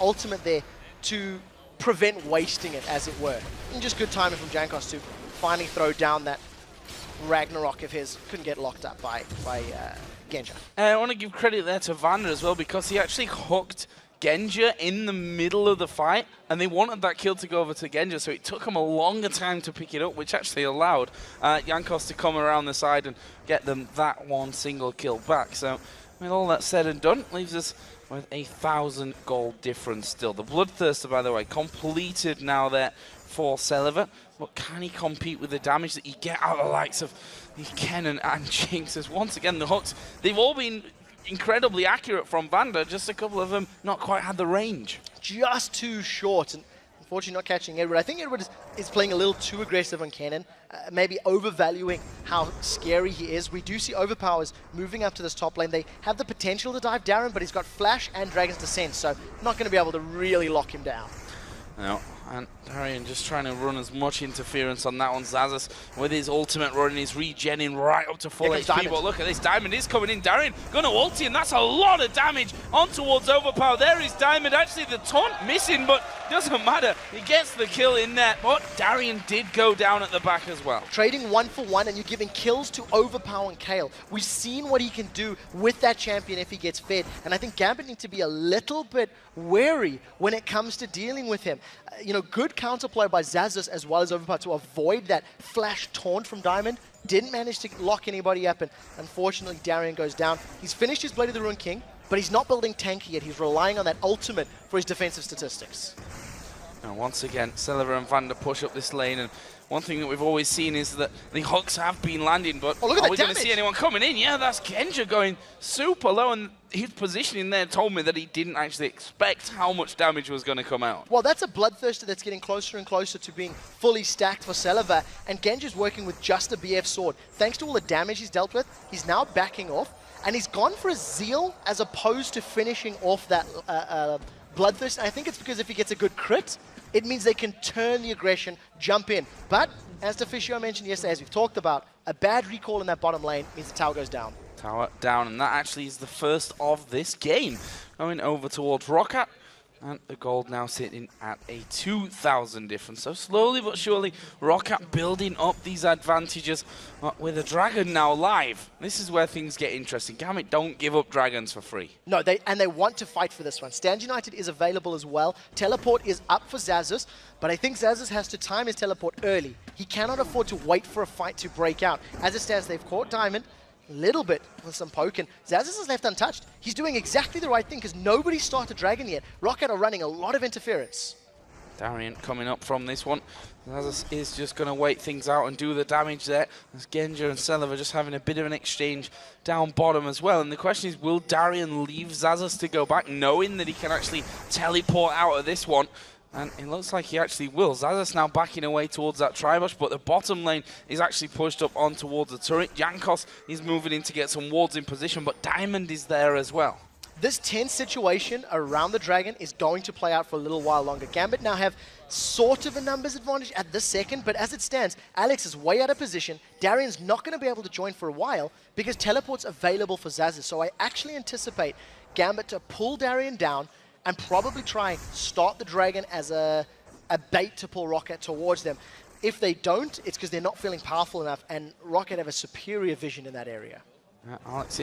ultimate there to prevent wasting it, as it were. And just good timing from Jankos to finally throw down that Ragnarok of his. Couldn't get locked up by Genja. I want to give credit there to Vander as well because he actually hooked Genja in the middle of the fight, and they wanted that kill to go over to Genja, so it took him a longer time to pick it up, which actually allowed Jankos to come around the side and get them that one single kill back. So with all that said and done, leaves us with 1,000 gold difference still. The Bloodthirster, by the way, completed now there for Celiver, but can he compete with the damage that you get out of the likes of Kennen and Jinx? As once again, the hooks, they've all been incredibly accurate from Vander, just a couple of them not quite had the range. Just too short, and unfortunately not catching Edward. I think Edward is playing a little too aggressive on Kennen, maybe overvaluing how scary he is. We do see Overpowers moving up to this top lane. They have the potential to dive Darren, but he's got Flash and Dragon's Descent, so not going to be able to really lock him down. No, and Darian just trying to run as much interference on that one. ZXC with his ultimate running, he's regenning right up to full HP. But look at this, Diamond is coming in. Darian gonna ulti, and that's a lot of damage on towards Overpower. There is Diamond. Actually, the taunt missing, but doesn't matter. He gets the kill in there, but Darian did go down at the back as well. Trading 1 for 1, and you're giving kills to Overpower and Kayle. We've seen what he can do with that champion if he gets fed, and I think Gambit needs to be a little bit wary when it comes to dealing with him. You know, good counterplay by ZXC as well as Overpower to avoid that flash taunt from Diamond. Didn't manage to lock anybody up, and unfortunately Darian goes down. He's finished his Blade of the Ruined King, but he's not building tanky yet. He's relying on that ultimate for his defensive statistics. And once again, Celiver and Vander push up this lane, and one thing that we've always seen is that the hooks have been landing, but are we going to see anyone coming in? Yeah, that's Genja going super low, and his positioning there told me that he didn't actually expect how much damage was going to come out. Well, that's a Bloodthirster that's getting closer and closer to being fully stacked for Celiver, and Genja's working with just a BF sword. Thanks to all the damage he's dealt with, he's now backing off, and he's gone for a Zeal as opposed to finishing off that Bloodthirst. And I think it's because if he gets a good crit, it means they can turn the aggression, jump in. But, as Deficio mentioned yesterday, as we've talked about, a bad recall in that bottom lane means the tower goes down. Tower down, and that actually is the first of this game. Going over towards Roccat. And the gold now sitting at a 2,000 difference. So slowly but surely, ROC building up these advantages with a dragon now live. This is where things get interesting. Gambit don't give up dragons for free. No, they want to fight for this one. Stand United is available as well. Teleport is up for Xaxus, but I think Xaxus has to time his teleport early. He cannot afford to wait for a fight to break out. As it stands, they've caught Diamond a little bit with some poking. Xaxus is left untouched. He's doing exactly the right thing because nobody's started Dragon yet. ROC are running a lot of interference. Darian coming up from this one. Xaxus is just going to wait things out and do the damage there. As Genja and Celev are just having a bit of an exchange down bottom as well. And the question is, will Darian leave Xaxus to go back, knowing that he can actually teleport out of this one? And it looks like he actually will. Xaxus now backing away towards that Tribush, but the bottom lane is actually pushed up on towards the turret. Jankos is moving in to get some wards in position, but Diamond is there as well. This tense situation around the Dragon is going to play out for a little while longer. Gambit now have sort of a numbers advantage at this second, but as it stands, Alex is way out of position. Darian's not going to be able to join for a while because teleport's available for Xaxus. So I actually anticipate Gambit to pull Darian down and probably try and start the Dragon as a bait to pull Rocket towards them. If they don't, it's because they're not feeling powerful enough, and Rocket have a superior vision in that area. Alex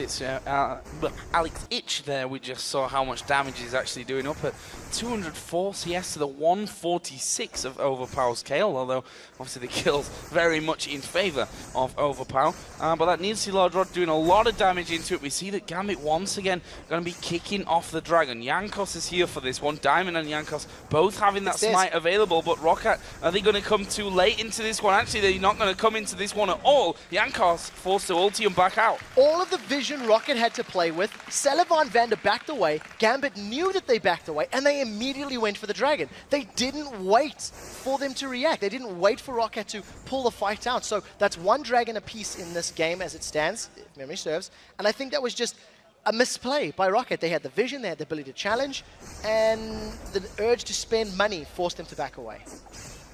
Itch there, we just saw how much damage he's actually doing, up at 204 CS to the 146 of Overpower's Kale, although obviously the kill's very much in favor of Overpower. But that Needle Large Rod doing a lot of damage into it. We see that Gambit once again going to be kicking off the Dragon. Jankos is here for this one. Diamond and Jankos both having that smite available, but Rocket, are they going to come too late into this one? Actually, they're not going to come into this one at all. Jankos forced to ulti and back out. All of the vision Rocket had to play with, Celev and Vander backed away, Gambit knew that they backed away, and they immediately went for the Dragon. They didn't wait for them to react. They didn't wait for Rocket to pull the fight out. So that's one Dragon apiece in this game as it stands, if memory serves, and I think that was just a misplay by Rocket. They had the vision, they had the ability to challenge, and the urge to spend money forced them to back away.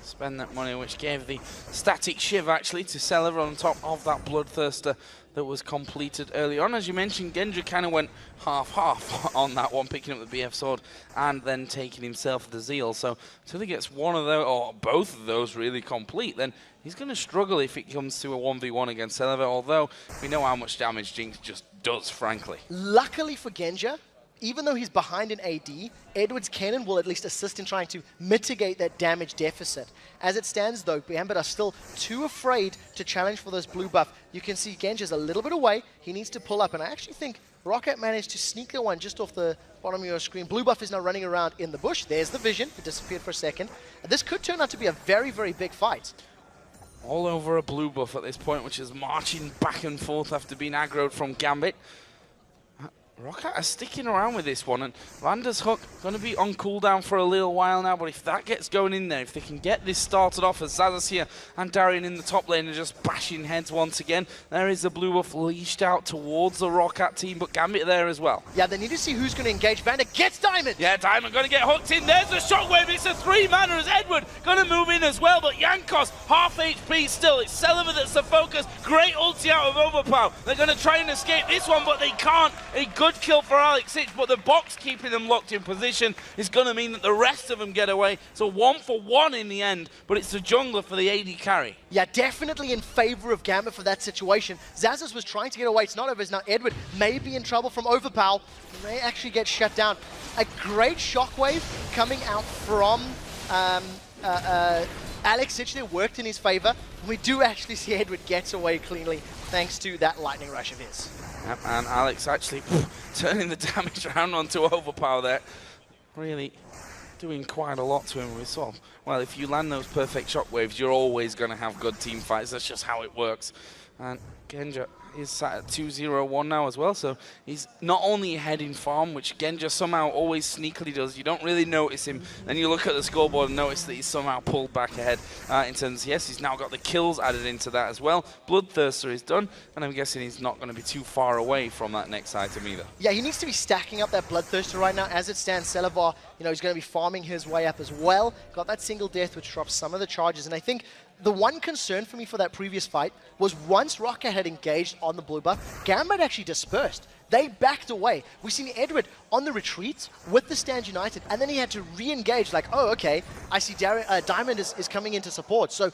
Spend that money, which gave the static shiv actually to Celev on top of that Bloodthirster that was completed early on. As you mentioned, Genja kind of went half-half on that one, picking up the BF sword and then taking himself the Zeal. So until he gets one of those, or both of those really complete, then he's going to struggle if it comes to a 1v1 against Celev, although we know how much damage Jinx just does, frankly. Luckily for Genja, even though he's behind in AD, Edward's cannon will at least assist in trying to mitigate that damage deficit. As it stands though, Gambit are still too afraid to challenge for this blue buff. You can see Genja's a little bit away. He needs to pull up, and I actually think Rocket managed to sneak the one just off the bottom of your screen. Blue buff is now running around in the bush. There's the vision. It disappeared for a second. This could turn out to be a very, very big fight. All over a blue buff at this point, which is marching back and forth after being aggroed from Gambit. Rocket are sticking around with this one, and Vander's Hook going to be on cooldown for a little while now, but if that gets going in there, if they can get this started off as Xaxus here and Darian in the top lane are just bashing heads once again, there is the blue buff leashed out towards the Rocket team, but Gambit there as well. Yeah, they need to see who's going to engage. Vander gets Diamond! Yeah, Diamond going to get hooked in. There's the shockwave. It's a 3-mana as Edward going to move in as well, but Jankos, half HP still. It's Celev that's the focus. Great ulti out of Overpower. They're going to try and escape this one, but they can't. A good kill for Alex Itch, but the box keeping them locked in position is going to mean that the rest of them get away. So 1-for-1 in the end, but it's the jungler for the AD carry. Yeah, definitely in favor of Gambit for that situation. Xaxus was trying to get away. It's not over. It's now Edward may be in trouble from Overpower. He may actually get shut down. A great shockwave coming out from Alex Itch there worked in his favor. We do actually see Edward gets away cleanly thanks to that lightning rush of his. Yep, and Alex actually turning the damage around onto Overpower there. Really doing quite a lot to him. We saw, well, if you land those perfect shockwaves, you're always going to have good team fights. That's just how it works. And Genja is sat at 2-0-1 now as well, so he's not only ahead in farm, which Genja somehow always sneakily does. You don't really notice him. Then you look at the scoreboard and notice that he's somehow pulled back ahead in terms of, yes, he's now got the kills added into that as well. Bloodthirster is done, and I'm guessing he's not going to be too far away from that next item either. Yeah, he needs to be stacking up that Bloodthirster right now. As it stands, Celevar, he's going to be farming his way up as well. Got that single death, which drops some of the charges, and I think the one concern for me for that previous fight was once Rocket had engaged on the blue buff, Gambit actually dispersed. They backed away. We've seen Edward on the retreat with the Stand United, and then he had to re-engage like, oh, okay, I see Diamond is coming into support. So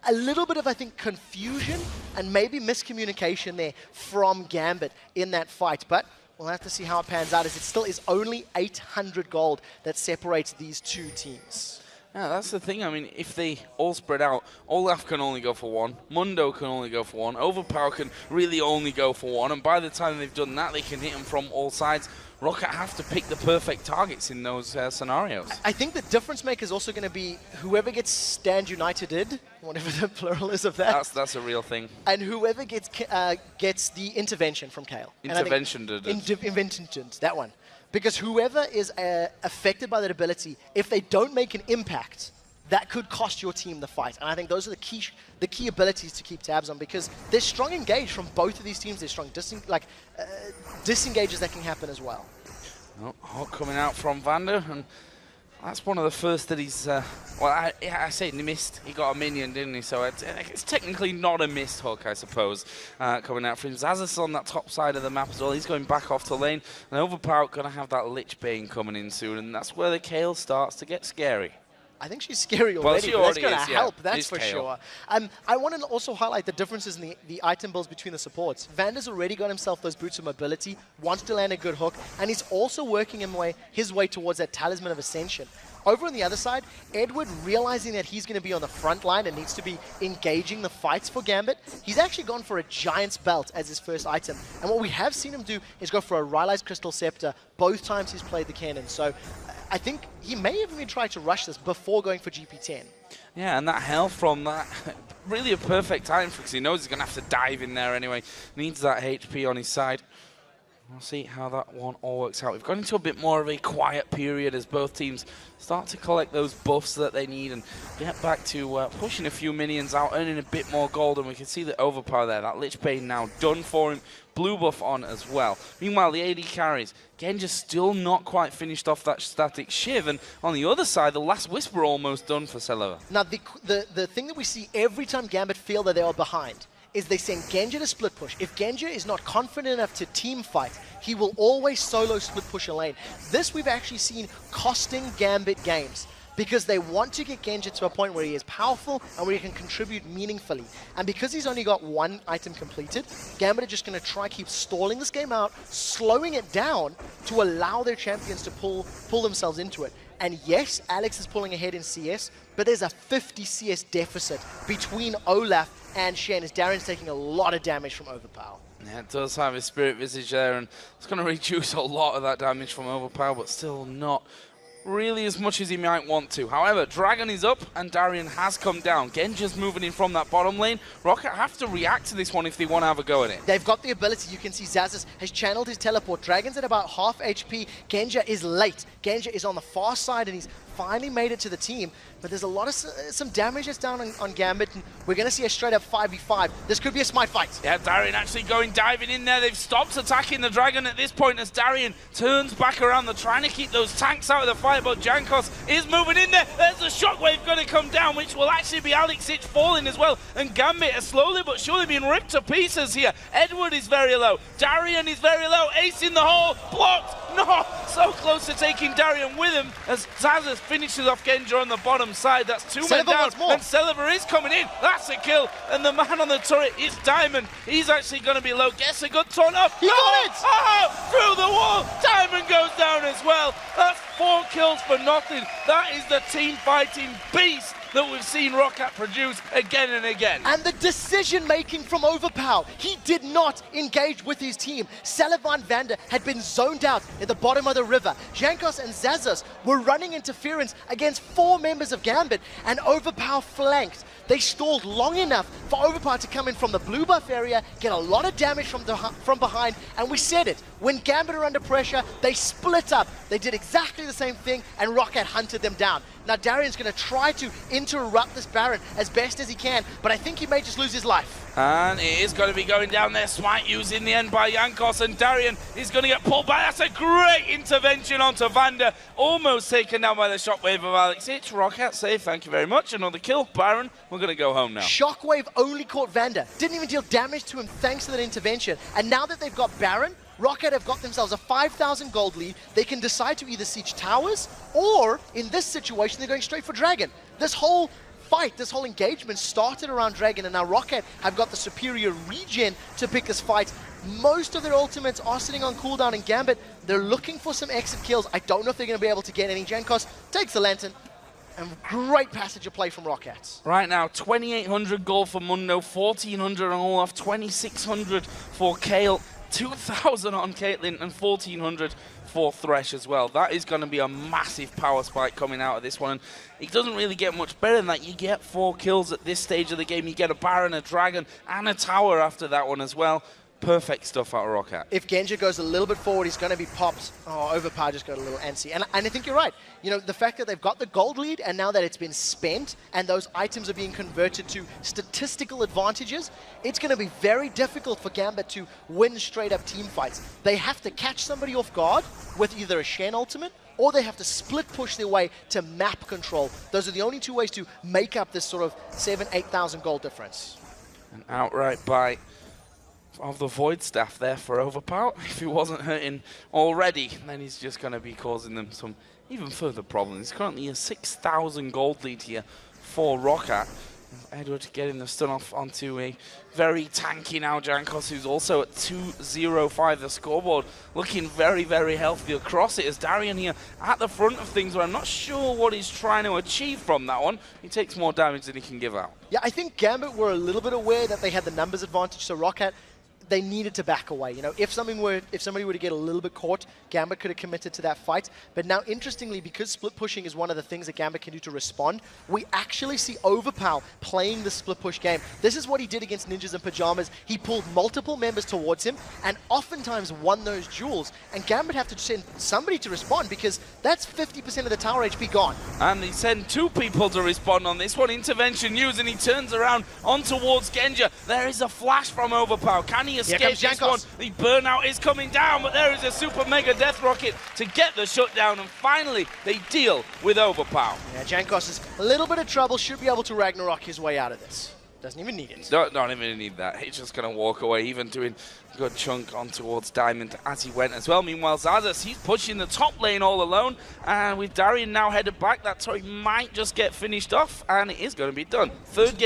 a little bit of, I think, confusion and maybe miscommunication there from Gambit in that fight. But we'll have to see how it pans out, as it still is only 800 gold that separates these two teams. Yeah, that's the thing. I mean, if they all spread out, Olaf can only go for one, Mundo can only go for one, Overpower can really only go for one, and by the time they've done that, they can hit them from all sides. Rocket have to pick the perfect targets in those scenarios. I think the difference maker is also going to be whoever gets Stand United, whatever the plural is of that. That's a real thing. And whoever gets the intervention from Kayle. Intervention, that one. Because whoever is affected by that ability, if they don't make an impact, that could cost your team the fight. And I think those are the key abilities to keep tabs on, because there's strong engage from both of these teams. There's strong disengages that can happen as well. Oh, Hawk coming out from Vander, and that's one of the first that he's... well, I say he missed. He got a minion, didn't he? So it's technically not a missed Hook, I suppose, coming out from him. Zazas on that top side of the map as well. He's going back off to lane. And Overpower going to have that Lich Bane coming in soon, and that's where the Kayle starts to get scary. I think she's scary already, well, she but that's already going to help, yeah. that's for sure. I want to also highlight the differences in the item builds between the supports. Vander's already got himself those boots of mobility, wants to land a good hook, and he's also working his way towards that Talisman of Ascension. Over on the other side, Edward, realizing that he's going to be on the front line and needs to be engaging the fights for Gambit, he's actually gone for a Giant's Belt as his first item. And what we have seen him do is go for a Rylai's Crystal Scepter both times he's played the cannon. So I think he may have even tried to rush this before going for GP10. Yeah, and that health from that, really a perfect time for, because he knows he's going to have to dive in there anyway. Needs that HP on his side. We'll see how that one all works out. We've gone into a bit more of a quiet period as both teams start to collect those buffs that they need and get back to pushing a few minions out, earning a bit more gold, and we can see the Overpower there. That Lich Bane now done for him. Blue buff on as well. Meanwhile, the AD carries. Genja still not quite finished off that static Shiv, and on the other side, the last Whisper almost done for Celeber. Now, the thing that we see every time Gambit feel that they are behind is they send Genja to split push. If Genja is not confident enough to team fight, he will always solo split push a lane. This we've actually seen costing Gambit games, because they want to get Genja to a point where he is powerful and where he can contribute meaningfully. And because he's only got one item completed, Gambit are just going to try keep stalling this game out, slowing it down to allow their champions to pull themselves into it. And yes, Alex is pulling ahead in CS, but there's a 50 CS deficit between Olaf and Shen, as Darren's taking a lot of damage from Overpower. Yeah, it does have his Spirit Visage there, and it's going to reduce a lot of that damage from Overpower, but still not really as much as he might want to. However, Dragon is up and Darien has come down. Genja's moving in from that bottom lane. Rocket have to react to this one if they want to have a go at it. They've got the ability. You can see Zazas has channeled his teleport. Dragon's at about half HP. Genja is late. Genja is on the far side and he's finally made it to the team. But there's a lot of some damage that's down on Gambit, and we're going to see a straight up 5v5. This could be a smite fight. Yeah, Darien actually diving in there. They've stopped attacking the Dragon at this point as Darien turns back around. They're trying to keep those tanks out of the fight, but Jankos is moving in there. There's a shockwave going to come down, which will actually be Alex Ich falling as well. And Gambit are slowly but surely being ripped to pieces here. Edward is very low. Darien is very low. Ace in the hole. Blocked. No! So close to taking Darien with him as Zazas finishes off Genja on the bottom side. That's two men down. And Celeber is coming in. That's a kill. And the man on the turret is Diamond. He's actually going to be low. Gets a good turn up. He got it! Oh, through the wall. Diamond goes down as well. That's 4 kills for nothing. That is the team fighting beast that we've seen Rocket produce again and again. And the decision-making from Overpower. He did not engage with his team. Salavan Vander had been zoned out at the bottom of the river. Jankos and Zazas were running interference against 4 members of Gambit, and Overpower flanked. They stalled long enough for Overpower to come in from the blue buff area, get a lot of damage from behind, and we said it. When Gambit are under pressure, they split up. They did exactly the same thing, and Rocket hunted them down. Now Darian's going to try to interrupt this Baron as best as he can, but I think he may just lose his life. And it is going to be going down there. Smite used in the end by Jankos, and Darian is going to get pulled back. That's a great intervention onto Vander. Almost taken down by the shockwave of Alex. It's Rocket save, thank you very much. Another kill. Baron, we're going to go home now. Shockwave only caught Vander. Didn't even deal damage to him thanks to that intervention. And now that they've got Baron, Rocket have got themselves a 5,000 gold lead. They can decide to either siege towers, or in this situation, they're going straight for Dragon. This whole fight, this whole engagement started around Dragon, and now Rocket have got the superior regen to pick this fight. Most of their ultimates are sitting on cooldown in Gambit. They're looking for some exit kills. I don't know if they're going to be able to get any. Jankos takes the Lantern, and great passage of play from Rockets. Right now, 2,800 gold for Mundo, 1,400 on Olaf, 2,600 for Kale, 2,000 on Caitlyn, and 1,400 for Thresh as well. That is going to be a massive power spike coming out of this one. And it doesn't really get much better than that. You get 4 kills at this stage of the game. You get a Baron, a Dragon, and a Tower after that one as well. Perfect stuff out of Rocket. If Genja goes a little bit forward, he's going to be popped. Oh, Overpower just got a little antsy. And I think you're right. You know, the fact that they've got the gold lead, and now that it's been spent, and those items are being converted to statistical advantages, it's going to be very difficult for Gambit to win straight-up team fights. They have to catch somebody off guard with either a Shen ultimate, or they have to split push their way to map control. Those are the only 2 ways to make up this sort of 7,000-8,000 gold difference. An outright bite of the Void Staff there for Overpower. If he wasn't hurting already, then he's just going to be causing them some even further problems. He's currently a 6,000 gold lead here for Rocket. Edward getting the stun off onto a very tanky now Jankos, who's also at 205 the scoreboard, looking very, very healthy across it. As Darian here at the front of things, where I'm not sure what he's trying to achieve from that one. He takes more damage than he can give out. Yeah, I think Gambit were a little bit aware that they had the numbers advantage, so Rocket, they needed to back away. You know, if somebody were to get a little bit caught, Gambit could have committed to that fight. But now, interestingly, because split pushing is one of the things that Gambit can do to respond, we actually see Overpower playing the split push game. This is what he did against Ninjas in Pajamas. He pulled multiple members towards him and oftentimes won those duels. And Gambit have to send somebody to respond, because that's 50% of the tower HP gone. And he sent 2 people to respond on this one. Intervention used, and he turns around on towards Genja. There is a flash from Overpower. Can he escape this one? The burnout is coming down, but there is a super mega death rocket to get the shutdown, and finally they deal with Overpower. Yeah, Jankos is a little bit of trouble, should be able to Ragnarok his way out of this. Doesn't even need it. Don't even need that. He's just going to walk away, even doing a good chunk on towards Diamond as he went as well. Meanwhile, Zazas, he's pushing the top lane all alone, and with Darian now headed back, that turret might just get finished off, and it is going to be done. Third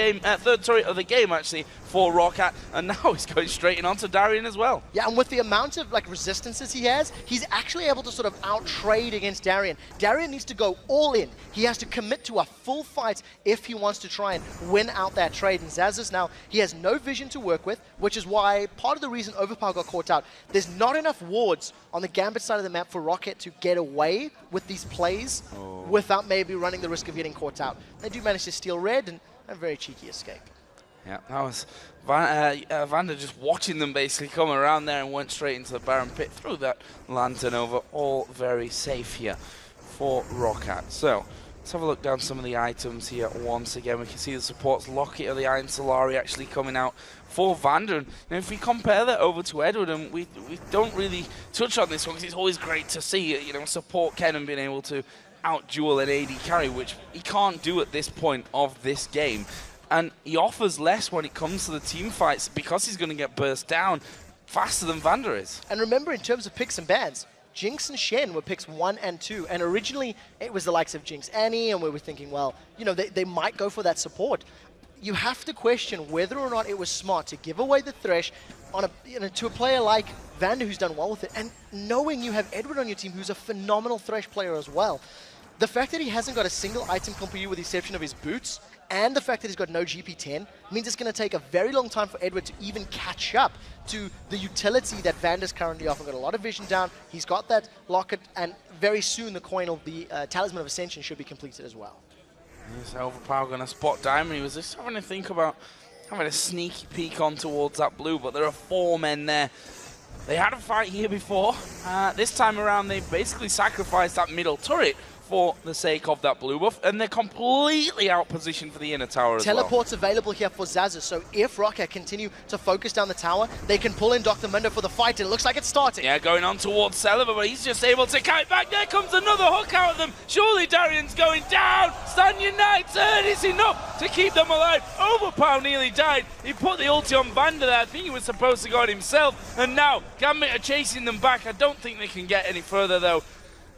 turret of the game, actually, for Rocket, and now he's going straight in onto Darian as well. Yeah, and with the amount of resistances he has, he's actually able to sort of out-trade against Darian. Darian needs to go all in. He has to commit to a full fight if he wants to try and win out that trade. And Zazas now, he has no vision to work with, which is why part of the reason Overpower got caught out. There's not enough wards on the Gambit side of the map for Rocket to get away with these plays without maybe running the risk of getting caught out. They do manage to steal red, and a very cheeky escape. Yeah, that was Vander just watching them basically come around there and went straight into the Baron pit, threw that Lantern over. All very safe here for Rocket. So let's have a look down some of the items here once again. We can see the supports Locket of the Iron Solari actually coming out for Vander. And if we compare that over to Edward, and we don't really touch on this one because it's always great to see, you know, support Kennen being able to out-duel an AD carry, which he can't do at this point of this game. And he offers less when it comes to the team fights because he's going to get burst down faster than Vander is. And remember, in terms of picks and bans, Jinx and Shen were picks 1 and 2, and originally it was the likes of Jinx Annie, and we were thinking, well, you know, they might go for that support. You have to question whether or not it was smart to give away the Thresh on to a player like Vander, who's done well with it, and knowing you have Edward on your team, who's a phenomenal Thresh player as well. The fact that he hasn't got a single item complete with the exception of his boots, and the fact that he's got no GP10, means it's going to take a very long time for Edward to even catch up to the utility that Vander's currently offering. Got a lot of vision down, he's got that locket, and very soon the coin of the Talisman of Ascension should be completed as well. Is Overpower going to spot Diamond? He was just having to think about having a sneaky peek on towards that blue, but there are 4 men there. They had a fight here before. This time around, they basically sacrificed that middle turret for the sake of that blue buff, and they're completely out positioned for the inner tower as well. Teleport's available here for Zaza, so if Rocket continue to focus down the tower, they can pull in Dr. Mundo for the fight, and it looks like it's starting. Yeah, going on towards Celiva, but he's just able to kite back. There comes another hook out of them. Surely Darian's going down. Stan Unites, and it's enough to keep them alive. Overpower nearly died. He put the ulti on Vander there. I think he was supposed to go on himself, and now Gambit are chasing them back. I don't think they can get any further, though.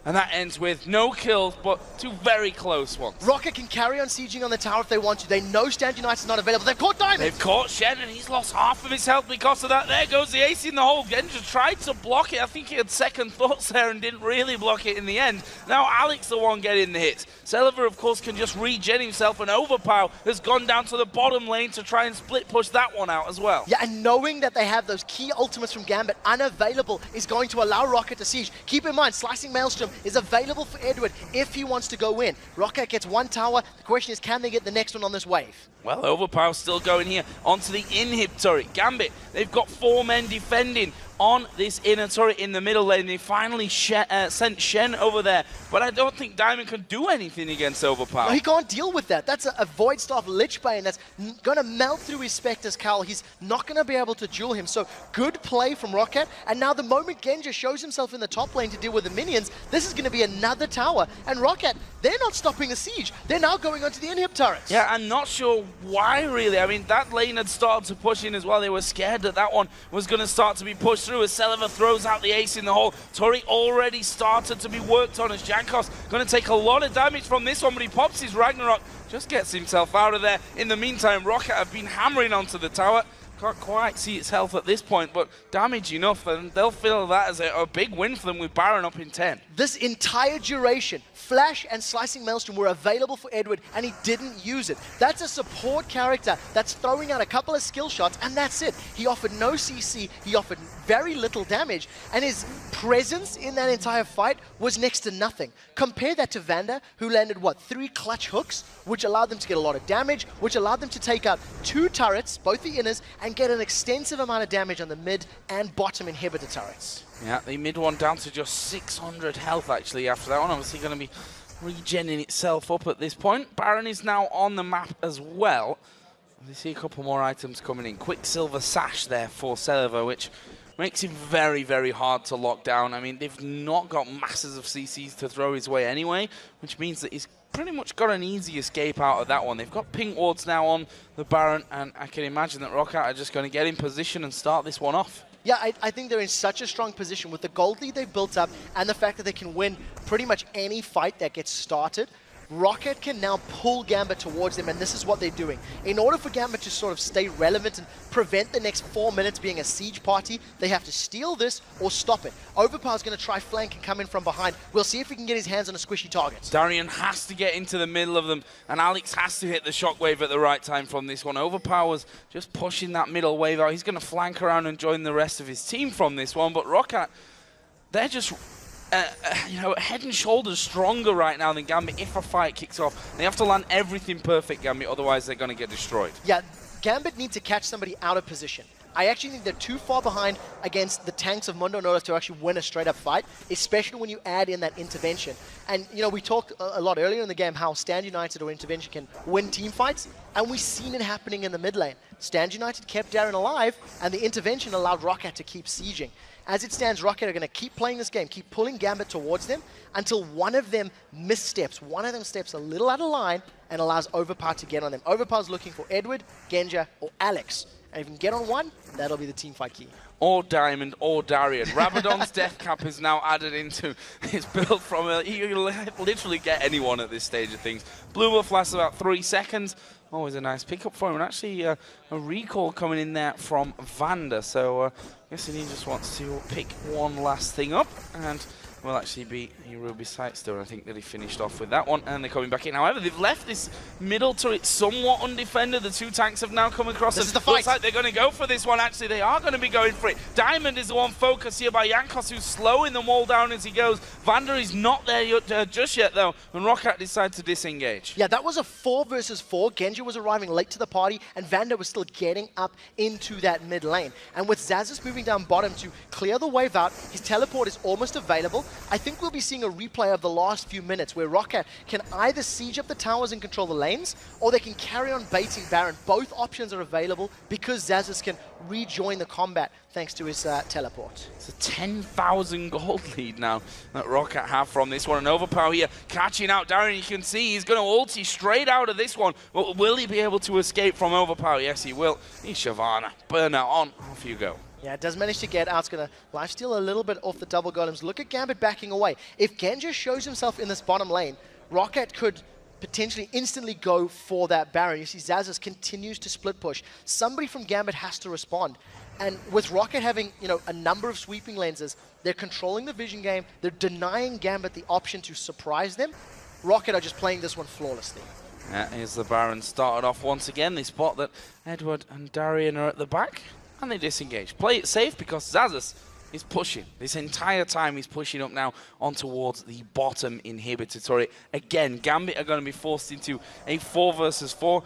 And that ends with no kills, but 2 very close ones. Rocket can carry on sieging on the tower if they want to. They know Stand United's not available. They've caught Diamond! They've caught Shen, and he's lost half of his health because of that. There goes the ace in the hole. Genja tried to block it. I think he had second thoughts there and didn't really block it in the end. Now Alex the one getting the hits. Celiva, of course, can just regen himself, and Overpower has gone down to the bottom lane to try and split push that one out as well. Yeah, and knowing that they have those key ultimates from Gambit unavailable is going to allow Rocket to siege. Keep in mind, Slicing Maelstrom is available for Edward if he wants to go in. Rocket gets 1 tower. The question is, can they get the next one on this wave? Well, Overpower still going here onto the inhib turret. Gambit, they've got 4 men defending on this inner turret in the middle lane. They finally sent Shen over there, but I don't think Diamond can do anything against Overpower. No, he can't deal with that. That's a Void Staff Lich Bane that's going to melt through his Spectre's cowl. He's not going to be able to duel him. So good play from Rocket. And now the moment Genja shows himself in the top lane to deal with the minions, this is going to be another tower. And Rocket, they're not stopping the siege. They're now going onto the inhib turrets. Yeah, I'm not sure why really. I mean, that lane had started to push in as well. They were scared that that one was going to start to be pushed through as Celiva throws out the ace in the hole. Turret already started to be worked on as Jankov's going to take a lot of damage from this one, but he pops his Ragnarok, just gets himself out of there. In the meantime, Rocket have been hammering onto the tower. Can't quite see its health at this point, but damage enough, and they'll feel that as a big win for them with Baron up in 10. This entire duration, Flash and Slicing Maelstrom were available for Edward, and he didn't use it. That's a support character that's throwing out a couple of skill shots, and that's it. He offered no CC, he offered very little damage, and his presence in that entire fight was next to nothing. Compare that to Vander, who landed, what, 3 clutch hooks, which allowed them to get a lot of damage, which allowed them to take out 2 turrets, both the inners, and get an extensive amount of damage on the mid and bottom inhibitor turrets. Yeah, the mid one down to just 600 health actually after that one. Obviously going to be regenning itself up at this point. Baron is now on the map as well. We see a couple more items coming in. Quicksilver Sash there for Celiva, which makes him very, very hard to lock down. I mean, they've not got masses of CCs to throw his way anyway, which means that he's pretty much got an easy escape out of that one. They've got pink wards now on the Baron, and I can imagine that Rocket are just going to get in position and start this one off. Yeah, I think they're in such a strong position with the gold lead they've built up and the fact that they can win pretty much any fight that gets started. Rocket can now pull Gambit towards them, and this is what they're doing. In order for Gambit to sort of stay relevant and prevent the next 4 minutes being a siege party, they have to steal this or stop it. Overpower's going to try flank and come in from behind. We'll see if he can get his hands on a squishy target. Darian has to get into the middle of them, and Alex has to hit the shockwave at the right time from this one. Overpower's just pushing that middle wave out. He's going to flank around and join the rest of his team from this one, but Rocket, they're just you know, head and shoulders stronger right now than Gambit if a fight kicks off. They have to land everything perfect, Gambit, otherwise they're going to get destroyed. Yeah, Gambit need to catch somebody out of position. I actually think they're too far behind against the tanks of Mundo in order to actually win a straight-up fight, especially when you add in that intervention. And, you know, we talked a lot earlier in the game how Stand United or intervention can win team fights, and we've seen it happening in the mid lane. Stand United kept Darren alive, and the intervention allowed Rocket to keep sieging. As it stands, Rocket are going to keep playing this game, keep pulling Gambit towards them until one of them missteps. One of them steps a little out of line and allows Overpower to get on them. Overpower's looking for Edward, Genja, or Alex. And if you can get on one, that'll be the team fight key. Or Diamond, or Darian. Rabadon's death cap is now added into his build from you can literally get anyone at this stage of things. Blue buff lasts about 3 seconds. Always a nice pickup for him. And actually a recall coming in there from Vander. So I guess he just wants to pick one last thing up. And will actually be a Ruby Sightstone. I think that he finished off with that one, and they're coming back in. However, they've left this middle turret somewhat undefended. The two tanks have now come across. This is the fight. Looks like they're going to go for this one. Actually, they are going to be going for it. Diamond is the one focused here by Jankos, who's slowing them all down as he goes. Vander is not there just yet, though, when ROC decides to disengage. Yeah, that was a 4 versus 4. Genji was arriving late to the party, and Vander was still getting up into that mid lane. And with Xaxus moving down bottom to clear the wave out, his teleport is almost available. I think we'll be seeing a replay of the last few minutes where ROC can either siege up the towers and control the lanes, or they can carry on baiting Baron. Both options are available because Xaxus can rejoin the combat thanks to his teleport. It's a 10,000 gold lead now that ROC have from this one. And Overpower here catching out Darren. You can see he's going to ulti straight out of this one. But will he be able to escape from Overpower? Yes, he will. He's Shyvana. Burnout on. Off you go. Yeah, it does manage to get out. It's going to lifesteal a little bit off the double golems. Look at Gambit backing away. If Genji shows himself in this bottom lane, ROC could potentially instantly go for that Baron. You see Xaxus continues to split push. Somebody from Gambit has to respond. And with ROC having, a number of sweeping lenses, they're controlling the vision game. They're denying Gambit the option to surprise them. ROC are just playing this one flawlessly. Here's the Baron started off once again. They spot that Edward and Darian are at the back, and they disengage. Play it safe because Xaxus is pushing. This entire time he's pushing up now on towards the bottom inhibitor turret. Again, Gambit are going to be forced into a 4 versus 4.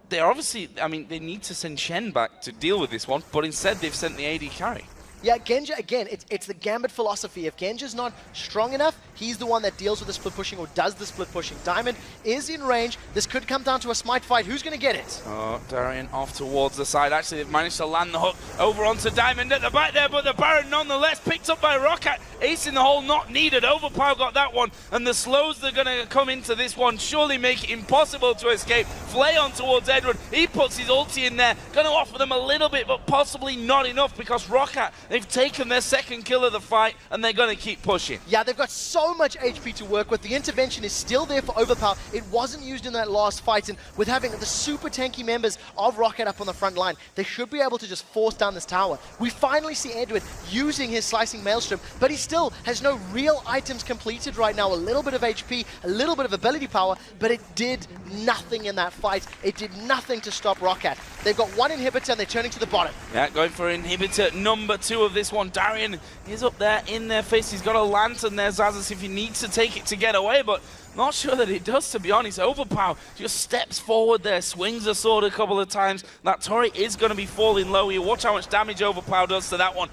They're obviously, they need to send Shen back to deal with this one, but instead they've sent the AD carry. Yeah, Genji, again, it's the Gambit philosophy. If Genji's not strong enough, he's the one that deals with the split pushing or does the split pushing. Diamond is in range. This could come down to a smite fight. Who's going to get it? Oh, Darian off towards the side. Actually, they've managed to land the hook over onto Diamond at the back there, but the Baron nonetheless picked up by ROC. Ace in the hole not needed. Overpower got that one, and the slows that are going to come into this one surely make it impossible to escape. Flay on towards Edward. He puts his ulti in there. Going to offer them a little bit, but possibly not enough because ROC, they've taken their second kill of the fight, and they're going to keep pushing. Yeah, they've got so much HP to work with. The intervention is still there for Overpower. It wasn't used in that last fight, and with having the super tanky members of ROC up on the front line, they should be able to just force down this tower. We finally see Edward using his slicing maelstrom, but he still has no real items completed right now. A little bit of HP, a little bit of ability power, but it did nothing in that fight. It did nothing to stop ROC. They've got one inhibitor, and they're turning to the bottom. Yeah, going for inhibitor number 2 of this one. Darian is up there in their face. He's got a lantern there, Xaxus, if he needs to take it to get away, but not sure that it does, to be honest. Overpower just steps forward there, swings the sword a couple of times. That turret is going to be falling low here. Watch how much damage Overpower does to that one.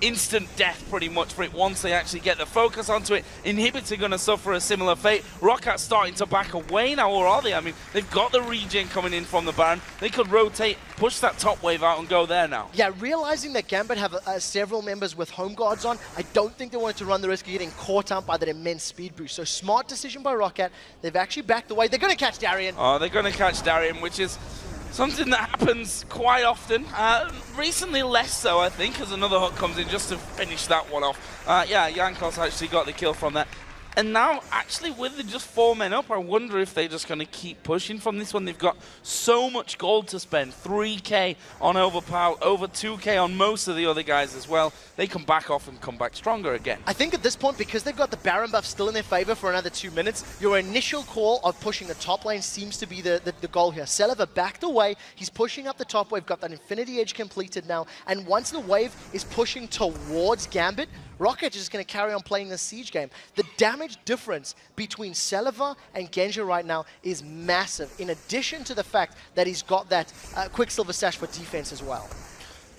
Instant death pretty much for it once they actually get the focus onto it. Inhibitor going to suffer a similar fate. ROC starting to back away now, or are they? They've got the regen coming in from the Baron. They could rotate, push that top wave out and go there now. Yeah, realizing that Gambit have several members with home guards on, I don't think they wanted to run the risk of getting caught up by that immense speed boost. So smart decision by ROC. They've actually backed away. They're going to catch Darian. Oh, they're going to catch Darian, which is something that happens quite often. Recently less so, I think, as another hook comes in just to finish that one off. Yeah, Jankos actually got the kill from that. And now, actually, with just 4 men up, I wonder if they're just going to keep pushing from this one. They've got so much gold to spend. 3k on Overpower, over 2k on most of the other guys as well. They can back off and come back stronger again. I think at this point, because they've got the Baron buff still in their favor for another 2 minutes, your initial call of pushing the top lane seems to be the goal here. Celiver backed away. He's pushing up the top wave, got that Infinity Edge completed now. And once the wave is pushing towards Gambit, ROC is just going to carry on playing this siege game. The damage difference between Celiver and Genji right now is massive, in addition to the fact that he's got that Quicksilver Sash for defense as well.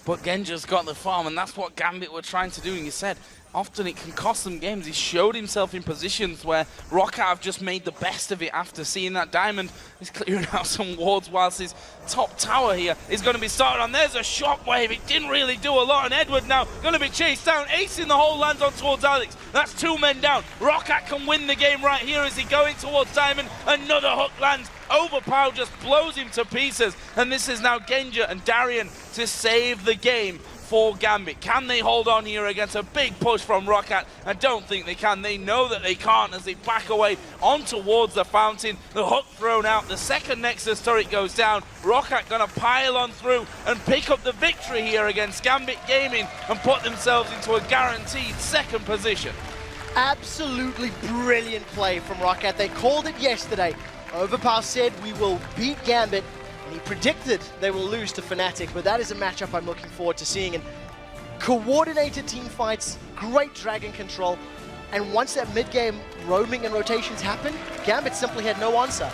But Genji's got the farm, and that's what Gambit were trying to do. And you said, often it can cost them games. He showed himself in positions where ROC have just made the best of it after seeing that Diamond is clearing out some wards whilst his top tower here is going to be started on. There's a shockwave. It didn't really do a lot, and Edward now going to be chased down. Ace in the hole lands on towards Alex. That's 2 men down. ROC can win the game right here as he going towards Diamond. Another hook lands. Overpower just blows him to pieces, and this is now Genji and Darian to save the game for Gambit. Can they hold on here against a big push from ROC? I don't think they can. They know that they can't as they back away on towards the fountain. The hook thrown out. The second Nexus turret goes down. ROC going to pile on through and pick up the victory here against Gambit Gaming and put themselves into a guaranteed 2nd position. Absolutely brilliant play from Roccat. They called it yesterday. Overpower said we will beat Gambit, and he predicted they will lose to Fnatic, but that is a matchup I'm looking forward to seeing. And coordinated team fights, great dragon control, and once that mid-game roaming and rotations happened, Gambit simply had no answer.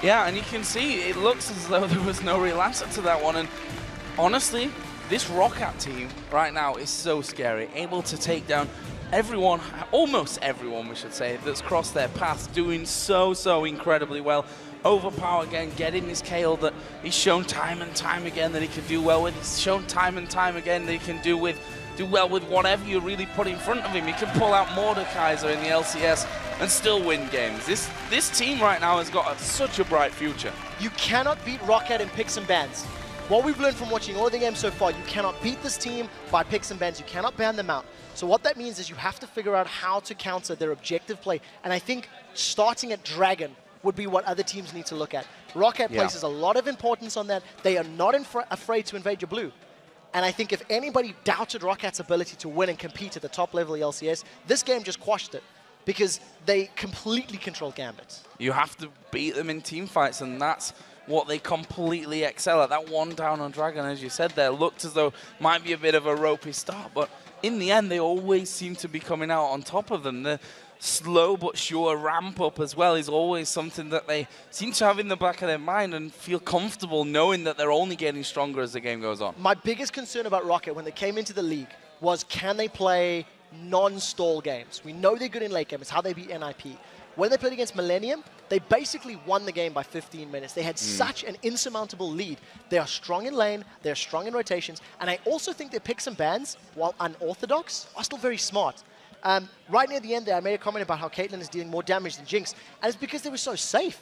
Yeah, and you can see it looks as though there was no real answer to that one, and honestly, this Roccat team right now is so scary, able to take down everyone, almost everyone we should say, that's crossed their path, doing so incredibly well. Overpower again, getting this KO that he's shown time and time again that he can do well with. He's shown time and time again that he can do well with whatever you really put in front of him. He can pull out Mordekaiser in the LCS and still win games. This team right now has got such a bright future. You cannot beat Roccat in picks and bans. What we've learned from watching all of the games so far, you cannot beat this team by picks and bans. You cannot ban them out. So what that means is you have to figure out how to counter their objective play. And I think starting at Dragon would be what other teams need to look at. Roccat places a lot of importance on that. They are not afraid to invade your blue. And I think if anybody doubted Rockat's ability to win and compete at the top level of the LCS, this game just quashed it, because they completely control Gambit. You have to beat them in team fights, and that's what they completely excel at. That one down on Dragon, as you said there, looked as though might be a bit of a ropey start, but in the end, they always seem to be coming out on top of them. The slow but sure ramp up as well is always something that they seem to have in the back of their mind and feel comfortable knowing that they're only getting stronger as the game goes on. My biggest concern about Roccat when they came into the league was, can they play non-stall games? We know they're good in late game. It's how they beat NIP. When they played against Millennium, they basically won the game by 15 minutes. They had such an insurmountable lead. They are strong in lane, they're strong in rotations, and I also think their picks and bans, while unorthodox, are still very smart. Right near the end there, I made a comment about how Caitlyn is dealing more damage than Jinx, and it's because they were so safe.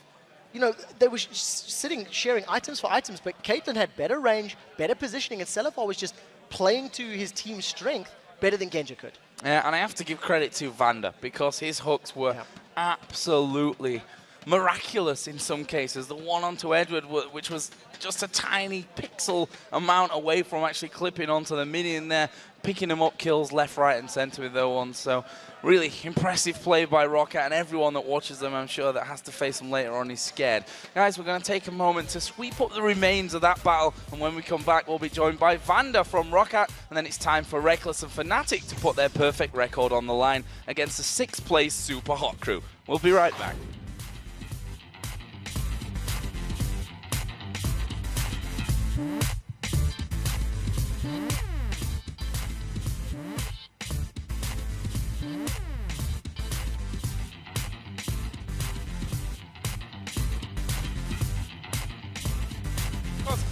You know, they were sitting, sharing items for items, but Caitlyn had better range, better positioning, and Celefar was just playing to his team's strength better than Genja could. Yeah, and I have to give credit to Vander, because his hooks were absolutely miraculous in some cases. The one onto Edward, which was just a tiny pixel amount away from actually clipping onto the minion there, picking him up kills left, right, and center with those ones. So really impressive play by Roccat, and everyone that watches them, I'm sure, that has to face them later on is scared. Guys, we're going to take a moment to sweep up the remains of that battle, and when we come back, we'll be joined by Vander from Roccat, and then it's time for Reckless and Fnatic to put their perfect record on the line against the 6th place Super Hot crew. We'll be right back.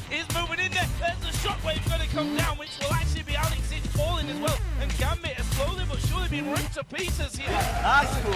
Is moving in there. There's a shockwave going to come down, which will actually be Alex Sinch falling as well. And Gambit has slowly but surely been ripped to pieces here. That's cool.